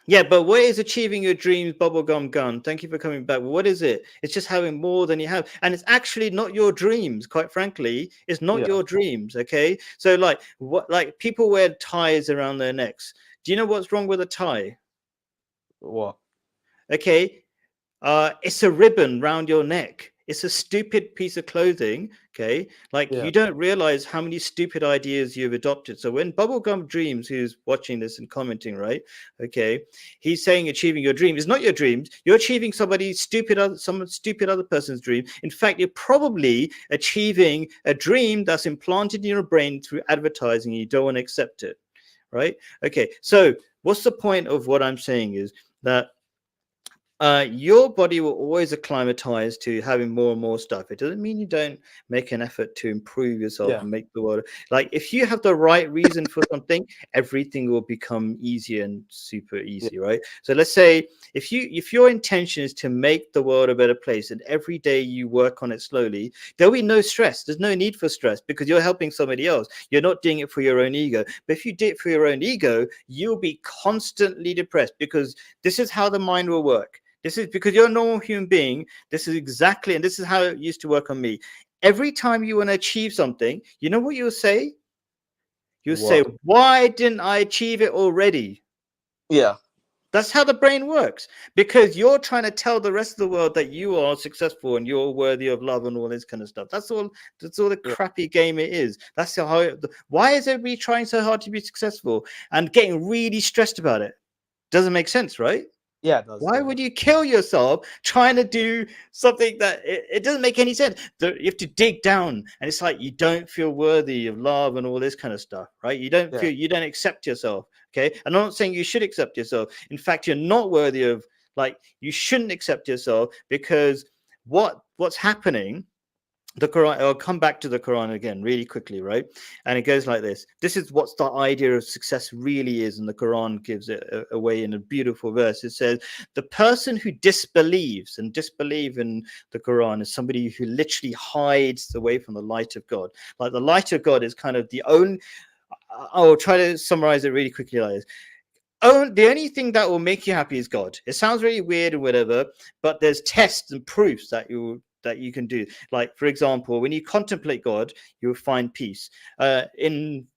Yeah, but what is achieving your dreams, bubblegum gun? Thank you for coming back. What is it? It's just having more than you have. And it's actually not your dreams, quite frankly. It's not your dreams, okay? So like people wear ties around their necks. Do you know what's wrong with a tie? What? Okay. It's a ribbon round your neck. It's a stupid piece of clothing. Okay. Like Yeah. you don't realize how many stupid ideas you've adopted. So when Bubblegum Dreams, who's watching this and commenting, right? Okay. He's saying achieving your dream is not your dreams. You're achieving some stupid other person's dream. In fact, you're probably achieving a dream that's implanted in your brain through advertising. You don't want to accept it. Right. Okay. So what's the point of what I'm saying is that your body will always acclimatize to having more and more stuff. It doesn't mean you don't make an effort to improve yourself Yeah. and make the world like if you have the right reason for something, everything will become easier and super easy, right? So let's say if your intention is to make the world a better place and every day you work on it slowly, there'll be no stress. There's no need for stress because you're helping somebody else. You're not doing it for your own ego. But if you do it for your own ego, you'll be constantly depressed because this is how the mind will work. This is because you're a normal human being. This is exactly, and this is how it used to work on me. Every time you want to achieve something, you know what you'll say? You'll say, What? why didn't I achieve it already? Yeah. That's how the brain works because you're trying to tell the rest of the world that you are successful and you're worthy of love and all this kind of stuff. That's all the crappy game it is. That's how why is everybody trying so hard to be successful and getting really stressed about it? Doesn't make sense, right? Yeah, it does. Why would you kill yourself trying to do something that it doesn't make any sense? You have to dig down, and it's like you don't feel worthy of love and all this kind of stuff, right? You don't you don't accept yourself, okay? And I'm not saying you should accept yourself. In fact, you're not worthy of you shouldn't accept yourself because what's happening. The Quran, I'll come back to the Quran again really quickly, right? And it goes like this. This is what the idea of success really is, and the Quran gives it away in a beautiful verse. It says, the person who disbelieves, and disbelieve in the Quran is somebody who literally hides away from the light of God. Like the light of God is kind of the only, I'll try to summarize it really quickly like this. The only thing that will make you happy is God. It sounds really weird or whatever, but there's tests and proofs that you can do. Like, for example, when you contemplate God, you'll find peace. In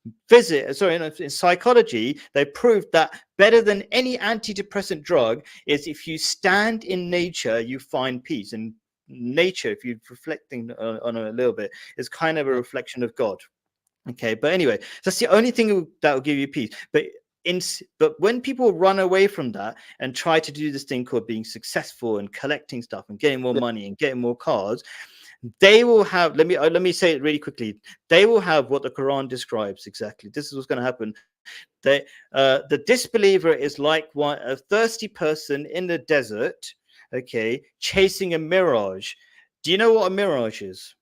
psychology, they proved that better than any antidepressant drug is if you stand in nature, you find peace. And nature, if you're reflecting on it a little bit, is kind of a reflection of God. Okay, but anyway, that's the only thing that will give you peace. But when people run away from that and try to do this thing called being successful and collecting stuff and getting more money and getting more cars, they will have, let me say it really quickly. They will have what the Quran describes exactly. This is what's going to happen. The disbeliever is like a thirsty person in the desert, okay, chasing a mirage. Do you know what a mirage is?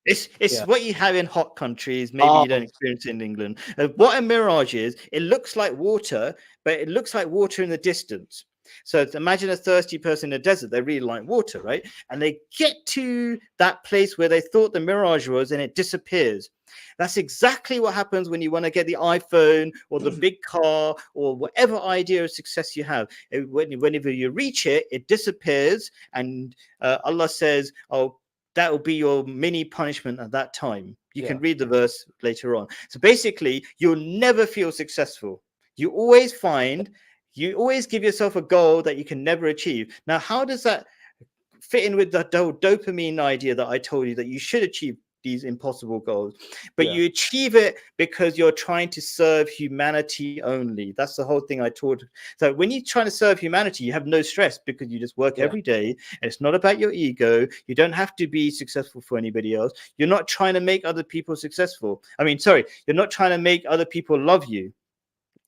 It's what you have in hot countries. Maybe you don't experience it in England. What a mirage is, it looks like water, but it looks like water in the distance. So imagine a thirsty person in a desert. They really like water, right? And they get to that place where they thought the mirage was, and it disappears. That's exactly what happens when you want to get the iPhone or the big car or whatever idea of success you have. Whenever you reach it, it disappears, and Allah says, "Oh, that will be your mini punishment at that time." You can read the verse later on. So basically, you'll never feel successful. You always give yourself a goal that you can never achieve. Now, how does that fit in with the dopamine idea that I told you that you should achieve these impossible goals, but you achieve it because you're trying to serve humanity only? That's the whole thing I taught. So when you're trying to serve humanity, you have no stress because you just work every day, and it's not about your ego. You don't have to be successful for anybody else. You're not trying to make other people successful. You're not trying to make other people love you.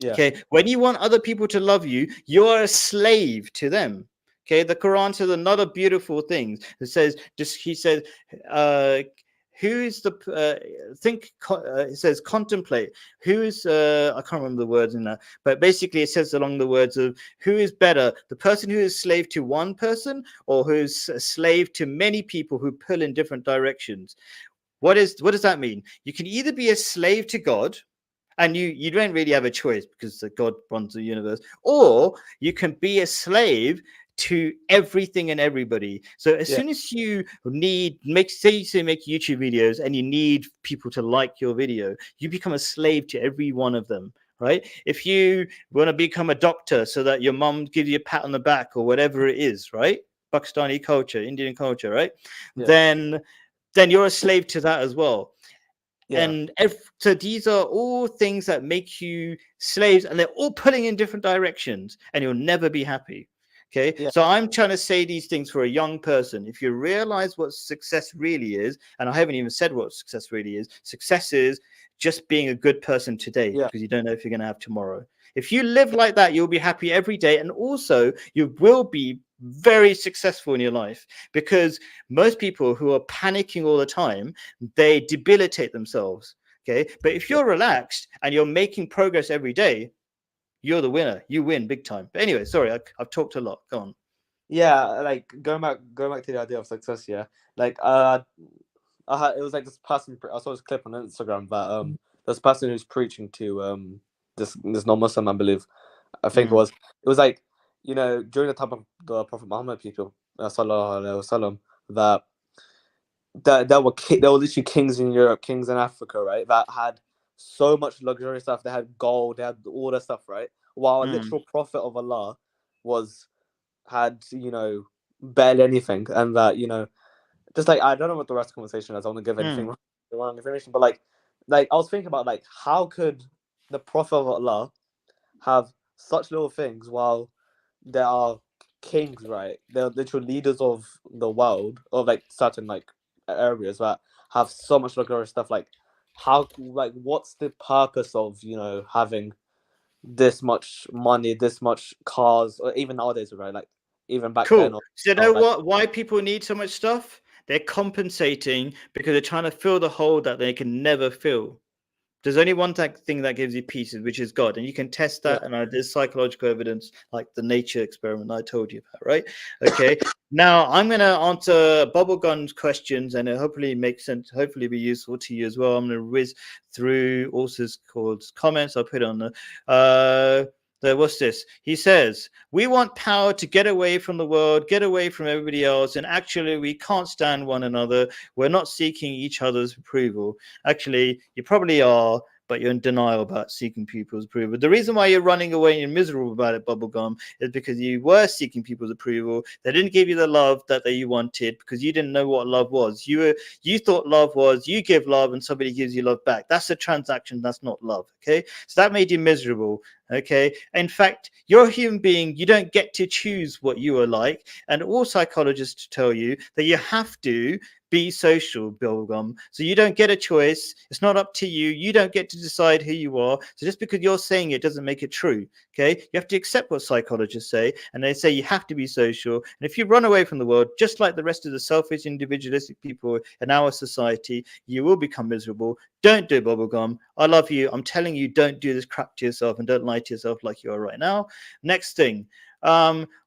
Okay, when you want other people to love you, you're a slave to them. Okay, the Quran says another beautiful thing. It says, he says, who is the it says contemplate, who is I can't remember the words in that, but basically it says along the words of, who is better, the person who is slave to one person or who is a slave to many people who pull in different directions? What does that mean? You can either be a slave to God, and you don't really have a choice because God runs the universe, or you can be a slave to everything and everybody. So as soon as you make YouTube videos and you need people to like your video, you become a slave to every one of them, right? If you want to become a doctor so that your mom gives you a pat on the back or whatever it is, right? Pakistani culture, Indian culture, right? Yeah. Then you're a slave to that as well. Yeah. And so these are all things that make you slaves, and they're all pulling in different directions, and you'll never be happy. Okay, Yeah. so I'm trying to say these things for a young person. If you realize what success really is, and I haven't even said what success really is, success is just being a good person today, Yeah. because you don't know if you're going to have tomorrow. If you live like that, you'll be happy every day, and also you will be very successful in your life, because most people who are panicking all the time, they debilitate themselves. Okay, but if you're relaxed and you're making progress every day, you're the winner. You win big time. But anyway, sorry, I've talked a lot. Go on. Yeah, like going back to the idea of success. Yeah, like it was like this person. I saw this clip on Instagram that this person who's preaching to this non-Muslim, I believe. I think it was like, you know, during the time of the Prophet Muhammad, people sallallahu alaihi wasallam, that there were literally kings in Europe, kings in Africa, right? That had so much luxury stuff. They had gold, they had all that stuff, right? While a literal prophet of Allah had, you know, barely anything, and that, you know, just like, I don't know what the rest of the conversation is. I want to give anything wrong information, but like I was thinking about, like, how could the prophet of Allah have such little things while there are kings, right? They're literal leaders of the world, of like certain like areas that have so much luxurious stuff. Like, how, like, what's the purpose of, you know, having this much money, this much cars, or even nowadays, right? Like, even back then. Cool. So you know what? Why people need so much stuff? They're compensating because they're trying to fill the hole that they can never fill. There's only one thing that gives you peace, which is God, and you can test that. And there's psychological evidence, like the nature experiment I told you about, right? Okay. Now I'm going to answer Bubblegum's questions, and it hopefully makes sense. Hopefully, be useful to you as well. I'm going to whiz through also called comments. I'll put it on what's this? He says, we want power to get away from the world, get away from everybody else, and actually we can't stand one another. We're not seeking each other's approval. Actually, you probably are, but you're in denial about seeking people's approval. The reason why you're running away and you're miserable about it, Bubblegum, is because you were seeking people's approval. They didn't give you the love that you wanted, because you didn't know what love was. You thought love was you give love and somebody gives you love back. That's a transaction. That's not love. Okay, so that made you miserable. Okay, in fact, you're a human being. You don't get to choose what you are like, and all psychologists tell you that you have to be social, Bubblegum. So you don't get a choice. It's not up to you. You don't get to decide who you are. So just because you're saying it doesn't make it true. Okay, you have to accept what psychologists say, and they say you have to be social. And if you run away from the world, just like the rest of the selfish, individualistic people in our society, you will become miserable. Don't do it, Bubblegum. I love you. I'm telling you, don't do this crap to yourself, and don't lie to yourself like you are right now. Next thing.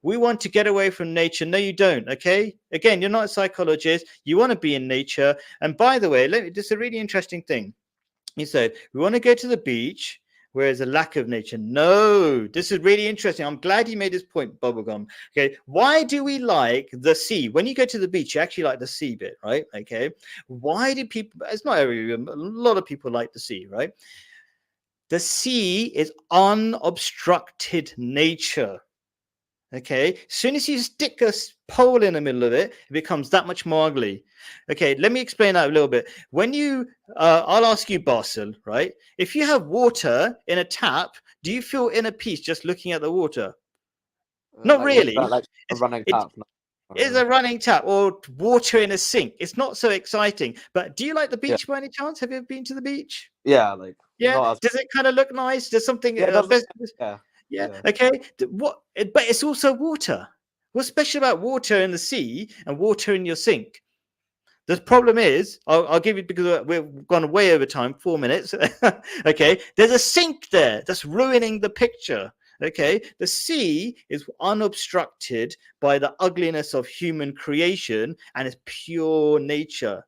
We want to get away from nature. No, you don't. Okay, again, you're not a psychologist. You want to be in nature. And by the way, this is a really interesting thing. He said, we want to go to the beach where there's a lack of nature. No, this is really interesting. I'm glad you made this point, Bubblegum. Okay, why do we like the sea? When you go to the beach, you actually like the sea bit, right? Okay, why do people, it's not everyone, a lot of people like the sea, right? The sea is unobstructed nature. Okay, as soon as you stick a pole in the middle of it, it becomes that much more ugly. Okay, let me explain that a little bit. When you, I'll ask you, Basil, right? If you have water in a tap, do you feel inner peace just looking at the water? Not like, really. like a running tap. It's a running tap, or water in a sink. It's not so exciting. But do you like the beach by any chance? Have you ever been to the beach? Yeah, like, yeah. Does it kind of look nice? Does something? Yeah. Okay. But it's also water. What's special about water in the sea and water in your sink? The problem is, I'll give you, because we've gone way over time, 4 minutes. Okay. There's a sink there that's ruining the picture. Okay. The sea is unobstructed by the ugliness of human creation, and it's pure nature.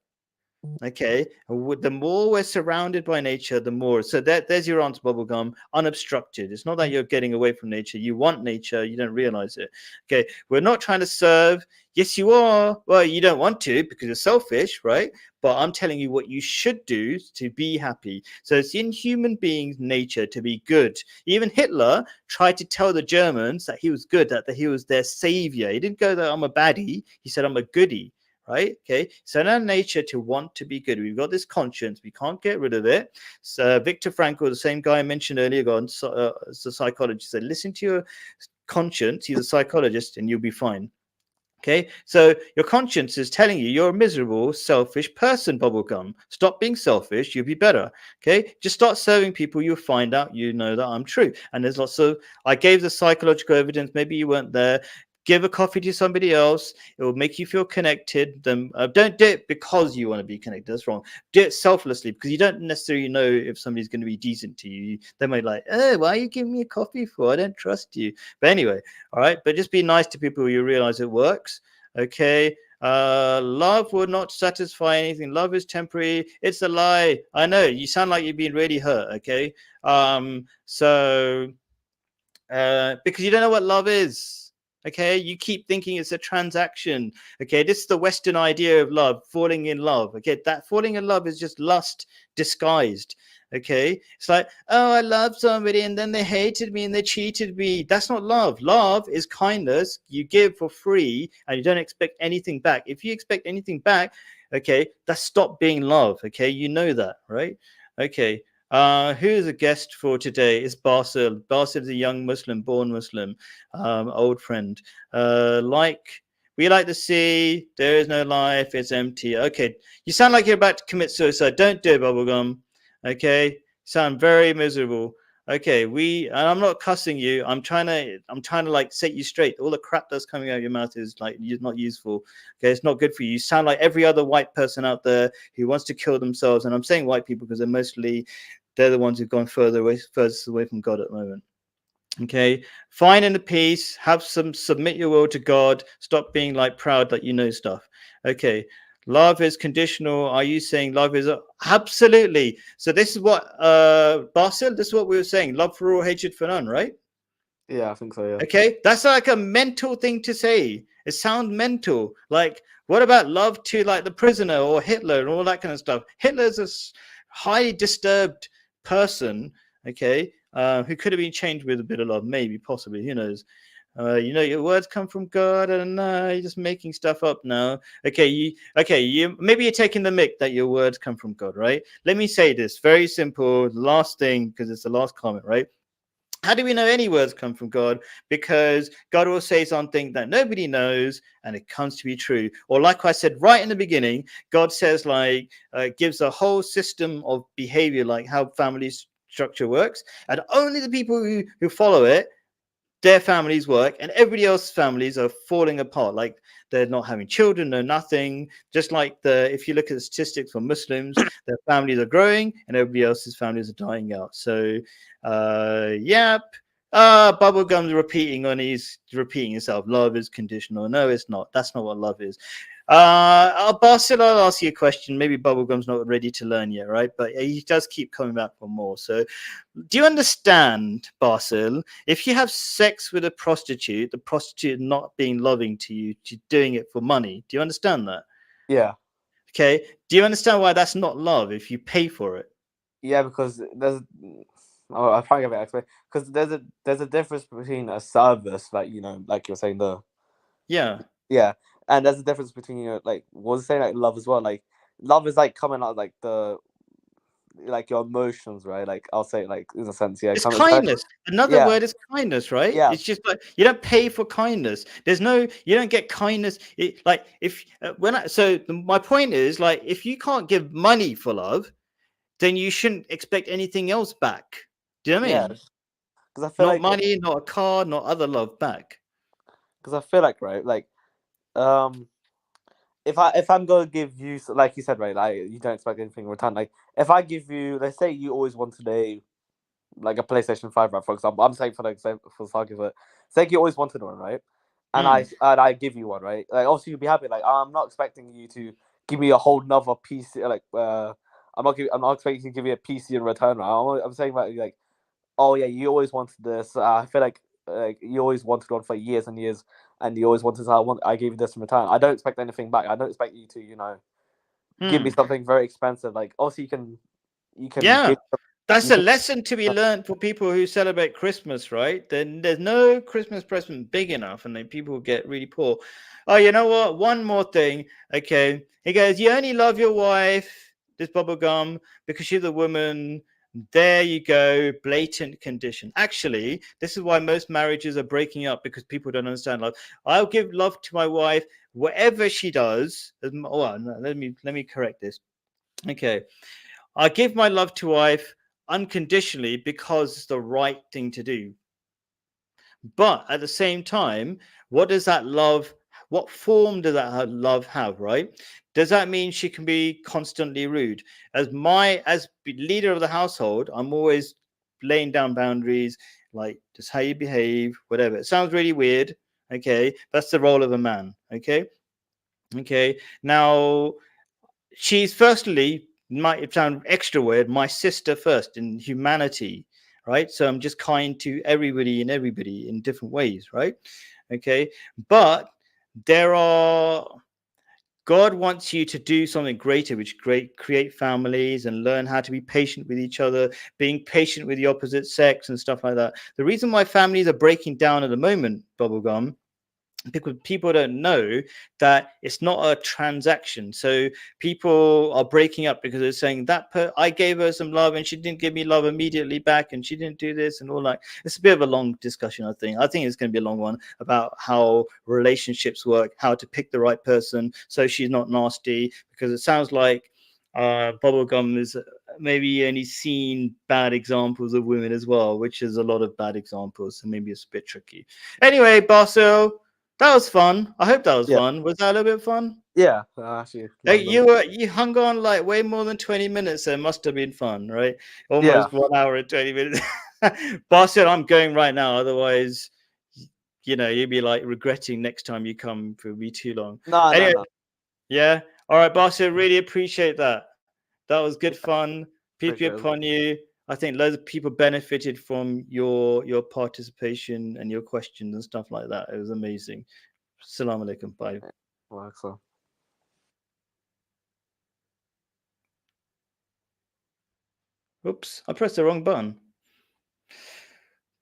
Okay, the more we're surrounded by nature, the more. So there's your answer, bubblegum. Unobstructed. It's not that you're getting away from nature. You want nature. You don't realize it. Okay, we're not trying to serve. Yes, you are. Well, you don't want to because you're selfish, right? But I'm telling you what you should do to be happy. So it's in human beings' nature to be good. Even Hitler tried to tell the Germans that he was good, that he was their savior. He didn't go that I'm a baddie. He said I'm a goodie, right? Okay, so in our nature to want to be good, we've got this conscience, we can't get rid of it. So Viktor Frankl, the same guy I mentioned earlier on, as a psychologist, said, listen to your conscience. He's a psychologist, and you'll be fine. Okay, so your conscience is telling you you're a miserable, selfish person, bubblegum. Stop being selfish, you'll be better. Okay, just start serving people, you'll find out you know that I'm true. And there's lots of, I gave the psychological evidence, maybe you weren't there. Give a coffee to somebody else, it will make you feel connected. Then don't do it because you want to be connected, that's wrong. Do it selflessly because you don't necessarily know if somebody's going to be decent to you. They might like, oh, why are you giving me a coffee for? I don't trust you. But anyway, all right, but just be nice to people. You realize it works. Okay, love will not satisfy anything. Love is temporary. It's a lie. I know you sound like you've been really hurt. Okay, so because you don't know what love is. Okay, you keep thinking it's a transaction. Okay, this is the Western idea of love, falling in love. Okay, that falling in love is just lust disguised. Okay, it's like, oh, I love somebody and then they hated me and they cheated me. That's not love. Love is kindness. You give for free and you don't expect anything back. If you expect anything back, okay, that's stop being love. Okay, you know that, right? Okay. Who is a guest for today? It's Basil. Basil is a young Muslim, born Muslim, old friend. We like the sea. There is no life. It's empty. Okay, you sound like you're about to commit suicide. Don't do it, bubblegum. Okay, sound very miserable. Okay, and I'm not cussing you. I'm trying to like set you straight. All the crap that's coming out of your mouth is like not useful. Okay, it's not good for you. You sound like every other white person out there who wants to kill themselves. And I'm saying white people because they're the ones who've gone furthest away from God at the moment. Okay, find inner peace, submit your will to God, stop being like proud that you know stuff. Okay, love is conditional. Are you saying love is absolutely? So this is what Basil, this is what we were saying, love for all, hatred for none, right? Yeah, I think so. Yeah. Okay, that's like a mental thing to say. It sounds mental. Like, what about love to like the prisoner or Hitler and all that kind of stuff? Hitler's a highly disturbed person, okay, who could have been changed with a bit of love, maybe, possibly, who knows. Your words come from God, and you're just making stuff up now. Okay, maybe you're taking the mick that your words come from God, right? Let me say this very simple, last thing, because it's the last comment, right? How do we know any words come from God? Because God will say something that nobody knows and it comes to be true. Or like I said right in the beginning, God says gives a whole system of behavior, like how family structure works. And only the people who follow it, their families work, and everybody else's families are falling apart. Like they're not having children, no nothing. Just like if you look at the statistics for Muslims, their families are growing and everybody else's families are dying out. So, yep. Bubblegum's repeating himself. Love is conditional. No, it's not. That's not what love is. Basil, I'll ask you a question. Maybe Bubblegum's not ready to learn yet, right? But he does keep coming back for more. So, do you understand, Basil? If you have sex with a prostitute, the prostitute not being loving to you, she's doing it for money. Do you understand that? Yeah. Okay. Do you understand why that's not love if you pay for it? Yeah, because there's. Oh, I'll try to get it explained. Because there's a difference between a service, like like you're saying Yeah. and there's a difference between like what was saying like love as well. Like love is like coming out like like your emotions, right? Like I'll say like in a sense, yeah. It's kindness. Another word is kindness, right? Yeah. It's just like you don't pay for kindness. You don't get kindness. My point is like if you can't give money for love, then you shouldn't expect anything else back. Do you know what I mean? Yeah. Because I feel not like money, not a car, not other love back. Because I feel like right, like if I'm gonna give you, like you said, right, like you don't expect anything in return. Like if I give you, let's say you always wanted a PlayStation 5, right? For example, I'm saying for argument, say you always wanted one, right? And I give you one, right? Like obviously you'd be happy. Like I'm not expecting you to give me a whole nother piece. Like, I'm not expecting to give you a PC in return. Right? I'm saying that like, oh yeah, you always wanted this. I feel like you always wanted one for years and years, and you always wanted. I gave you this in return. I don't expect anything back. I don't expect you to, give me something very expensive. Like, also you can Yeah. That's you a can, lesson to be learned for people who celebrate Christmas, right? Then there's no Christmas present big enough, and then people get really poor. Oh, you know what? One more thing. Okay. He goes, you only love your wife, this bubble gum, because she's a woman. There you go. Blatant condition. Actually, this is why most marriages are breaking up, because people don't understand love. I'll give love to my wife, whatever she does. Oh, no, let me correct this. Okay. I give my love to wife unconditionally because it's the right thing to do. But at the same time, what does that love, what form does that love have, right? Does that mean she can be constantly rude? As leader of the household, I'm always laying down boundaries, like just how you behave, whatever. It sounds really weird. Okay. That's the role of a man. Okay. Okay. Now, she's firstly, might sound extra weird, my sister first in humanity, right? So I'm just kind to everybody and everybody in different ways, right? Okay. But there are, God wants you to do something greater, which create families and learn how to be patient with each other, being patient with the opposite sex and stuff like that. The reason why families are breaking down at the moment, Bubblegum, because people don't know that it's not a transaction. So people are breaking up because they're saying I gave her some love and she didn't give me love immediately back, and she didn't do this and all that. It's a bit of a long discussion. I think it's going to be a long one about how relationships work, how to pick the right person so she's not nasty, because it sounds like Bubblegum is maybe only seen bad examples of women as well, which is a lot of bad examples, so maybe it's a bit tricky. Anyway, Barso, that was fun. I hope that was Yeah. fun. Was that a little bit fun? Yeah, actually. You hung on like way more than 20 minutes, so it must have been fun, right? Almost 1 hour and 20 minutes. Barso, I'm going right now. Otherwise, you'd be like regretting next time you come. It'll be too long. Anyway, No. yeah. All right, Barso, really appreciate that. That was good fun. Peace be Appreciate it. upon you. I think loads of people benefited from your participation and your questions and stuff like that. It was amazing. Assalamu alaikum. Bye. Well, so. Oops, I pressed the wrong button.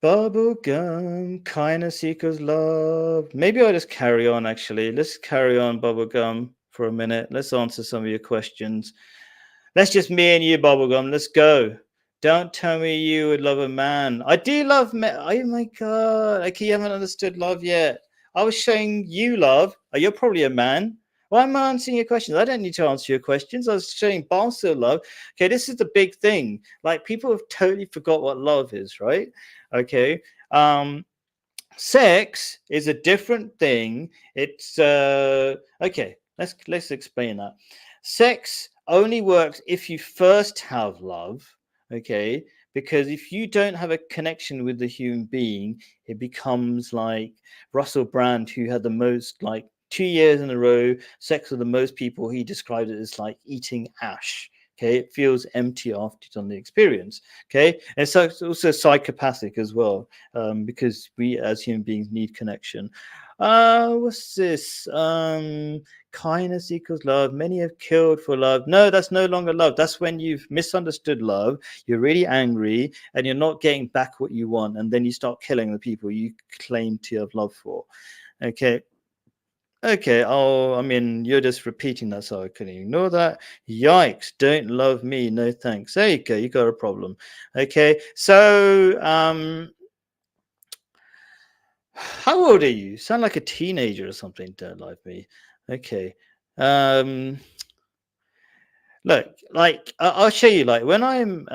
Bubblegum, kindness equals love. Maybe I'll just carry on, actually. Let's carry on, Bubblegum, for a minute. Let's answer some of your questions. Let's just me and you, Bubblegum. Let's go. Don't tell me you would love a man. I do love men. Oh my God. Okay, you haven't understood love yet. I was showing you love. Oh, you're probably a man. Why am I answering your questions? I don't need to answer your questions. I was showing Barca love. Okay, this is the big thing. Like, people have totally forgot what love is, right? Okay. Sex is a different thing. It's okay. Let's explain that. Sex only works if you first have love, okay? Because if you don't have a connection with the human being, it becomes like Russell Brand, who had the most, like 2 years in a row, sex with the most people. He described it as like eating ash. Okay, it feels empty after you've done the experience. Okay, and so it's also psychopathic as well, because we as human beings need connection. What's this? Kindness equals love. Many have killed for love. No, that's no longer love. That's when you've misunderstood love. You're really angry and you're not getting back what you want, and then you start killing the people you claim to have love for. Okay. Okay, I mean, you're just repeating that, so I can ignore that. Yikes, don't love me, no thanks. There you go, you got a problem. Okay, so how old are you? Sound like a teenager or something, don't love me. Okay. Look, like I'll show you, like when I'm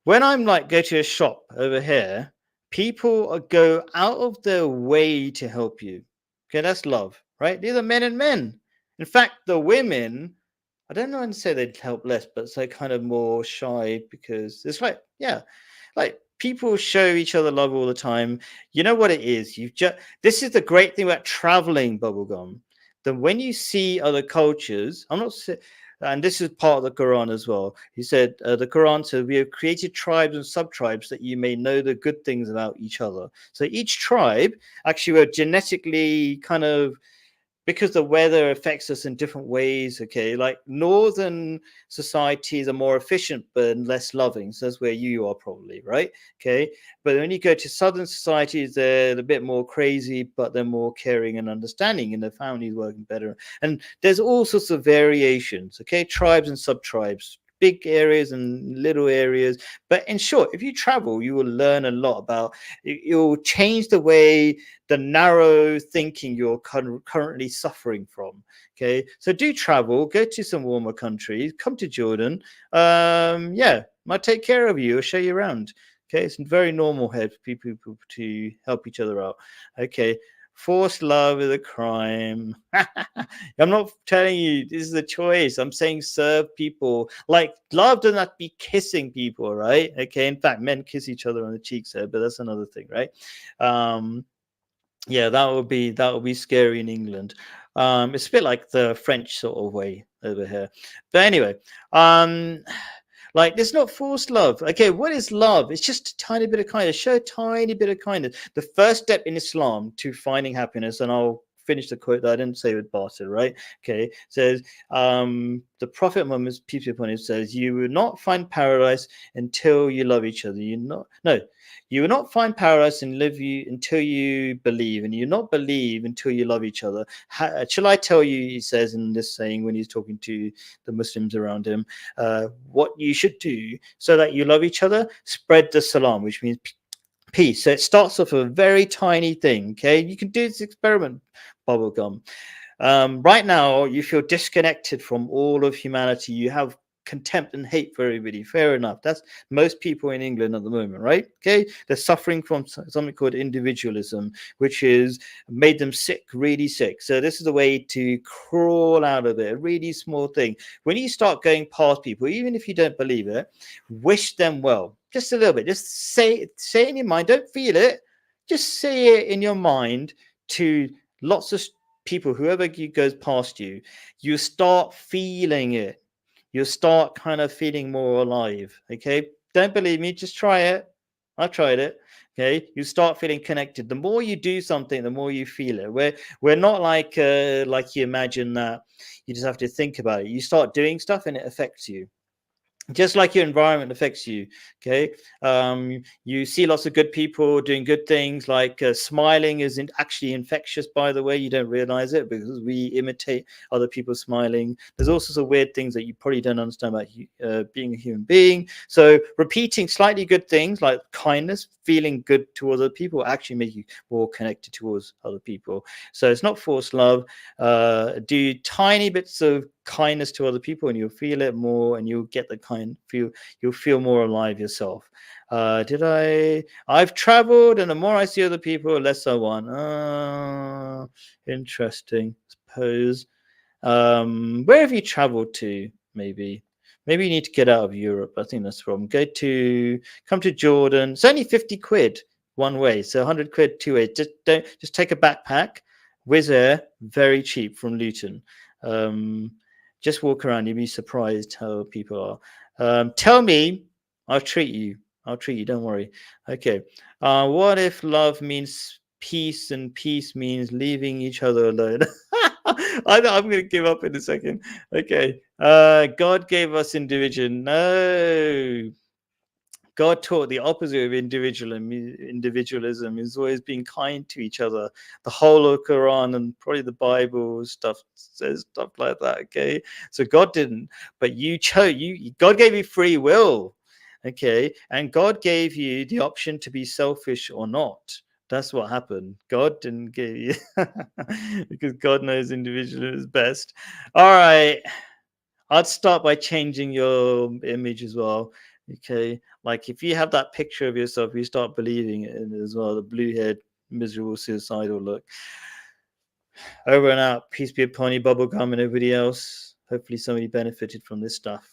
like go to a shop over here, people go out of their way to help you. Okay, that's love, right? These are men and men. In fact, the women, I don't know, and say they'd help less, but they're kind of more shy, because it's like, yeah, like people show each other love all the time. You know what it is? This is the great thing about traveling, Bubblegum. then when you see other cultures, and this is part of the Quran as well. He said, the Quran said, we have created tribes and sub-tribes that you may know the good things about each other. So each tribe actually were genetically kind of, because the weather affects us in different ways. Okay, like northern societies are more efficient but less loving, so that's where you are probably, right? Okay, but when you go to southern societies, they're a bit more crazy, but they're more caring and understanding, and the families working better. And there's all sorts of variations. Okay, tribes and sub-tribes, big areas and little areas. But in short, if you travel, you will learn a lot about, you'll change the way, the narrow thinking you're currently suffering from. Okay, so do travel, go to some warmer countries, come to Jordan. Yeah, might take care of you or show you around. Okay, it's very normal here for people to help each other out. Okay, forced love is a crime. I'm not telling you this is a choice. I'm saying serve people. Like, love doesn't have to be kissing people, right? Okay, in fact, men kiss each other on the cheeks there, but that's another thing, right? Yeah, that would be scary in England. It's a bit like the French sort of way over here. But anyway, like, it's not forced love. Okay, what is love? It's just a tiny bit of kindness. Show a tiny bit of kindness. The first step in Islam to finding happiness, and I'll finish the quote that I didn't say with Barton, right? Okay, says the Prophet Muhammad, peace be upon him, says, "You will not find paradise until you love each other. You will not find paradise and live you until you believe, and you not believe until you love each other. Shall I tell you?" He says in this saying when he's talking to the Muslims around him, what you should do so that you love each other: spread the salam, which means peace. So it starts off a very tiny thing. Okay, you can do this experiment, bubblegum. Right now, you feel disconnected from all of humanity. You have contempt and hate for everybody. Fair enough. That's most people in England at the moment, right? Okay, they're suffering from something called individualism, which is made them sick, really sick. So this is a way to crawl out of it. A really small thing. When you start going past people, even if you don't believe it, wish them well. Just a little bit. Just say in your mind. Don't feel it. Just say it in your mind to lots of people, whoever goes past you. You start feeling it. You start kind of feeling more alive. Okay, don't believe me, just try it. I tried it. Okay, you start feeling connected. The more you do something, the more you feel it. We're not like you imagine that you just have to think about it. You start doing stuff and it affects you, just like your environment affects you. Okay, you see lots of good people doing good things, like smiling is actually infectious, by the way. You don't realize it because we imitate other people smiling. There's all sorts of weird things that you probably don't understand about being a human being. So repeating slightly good things like kindness, feeling good towards other people, actually make you more connected towards other people. So it's not forced love. Do tiny bits of kindness to other people and you'll feel it more, and you'll get the you'll feel more alive yourself. I've traveled, and the more I see other people, the less I want. Interesting. Suppose. Where have you traveled to? Maybe you need to get out of Europe. I think that's the problem. Come to Jordan. It's only 50 quid one way, so 100 quid two ways. Just take a backpack. Wizz Air, very cheap from Luton. Just walk around, you'll be surprised how people are. Tell me, I'll treat you. Don't worry. Okay. What if love means peace and peace means leaving each other alone? I'm going to give up in a second. Okay. God gave us individual. No. God taught the opposite of individualism is always being kind to each other. The whole of Quran and probably the Bible stuff says stuff like that. Okay, so God didn't, but you chose. God gave you free will. Okay, and God gave you the option to be selfish or not. That's what happened. God didn't give you because God knows individualism is best. All right, I'd start by changing your image as well. Okay, like if you have that picture of yourself, you start believing it in as well. The blue-haired, miserable, suicidal look. Over and out. Peace be upon you, Bubblegum, and everybody else. Hopefully, somebody benefited from this stuff.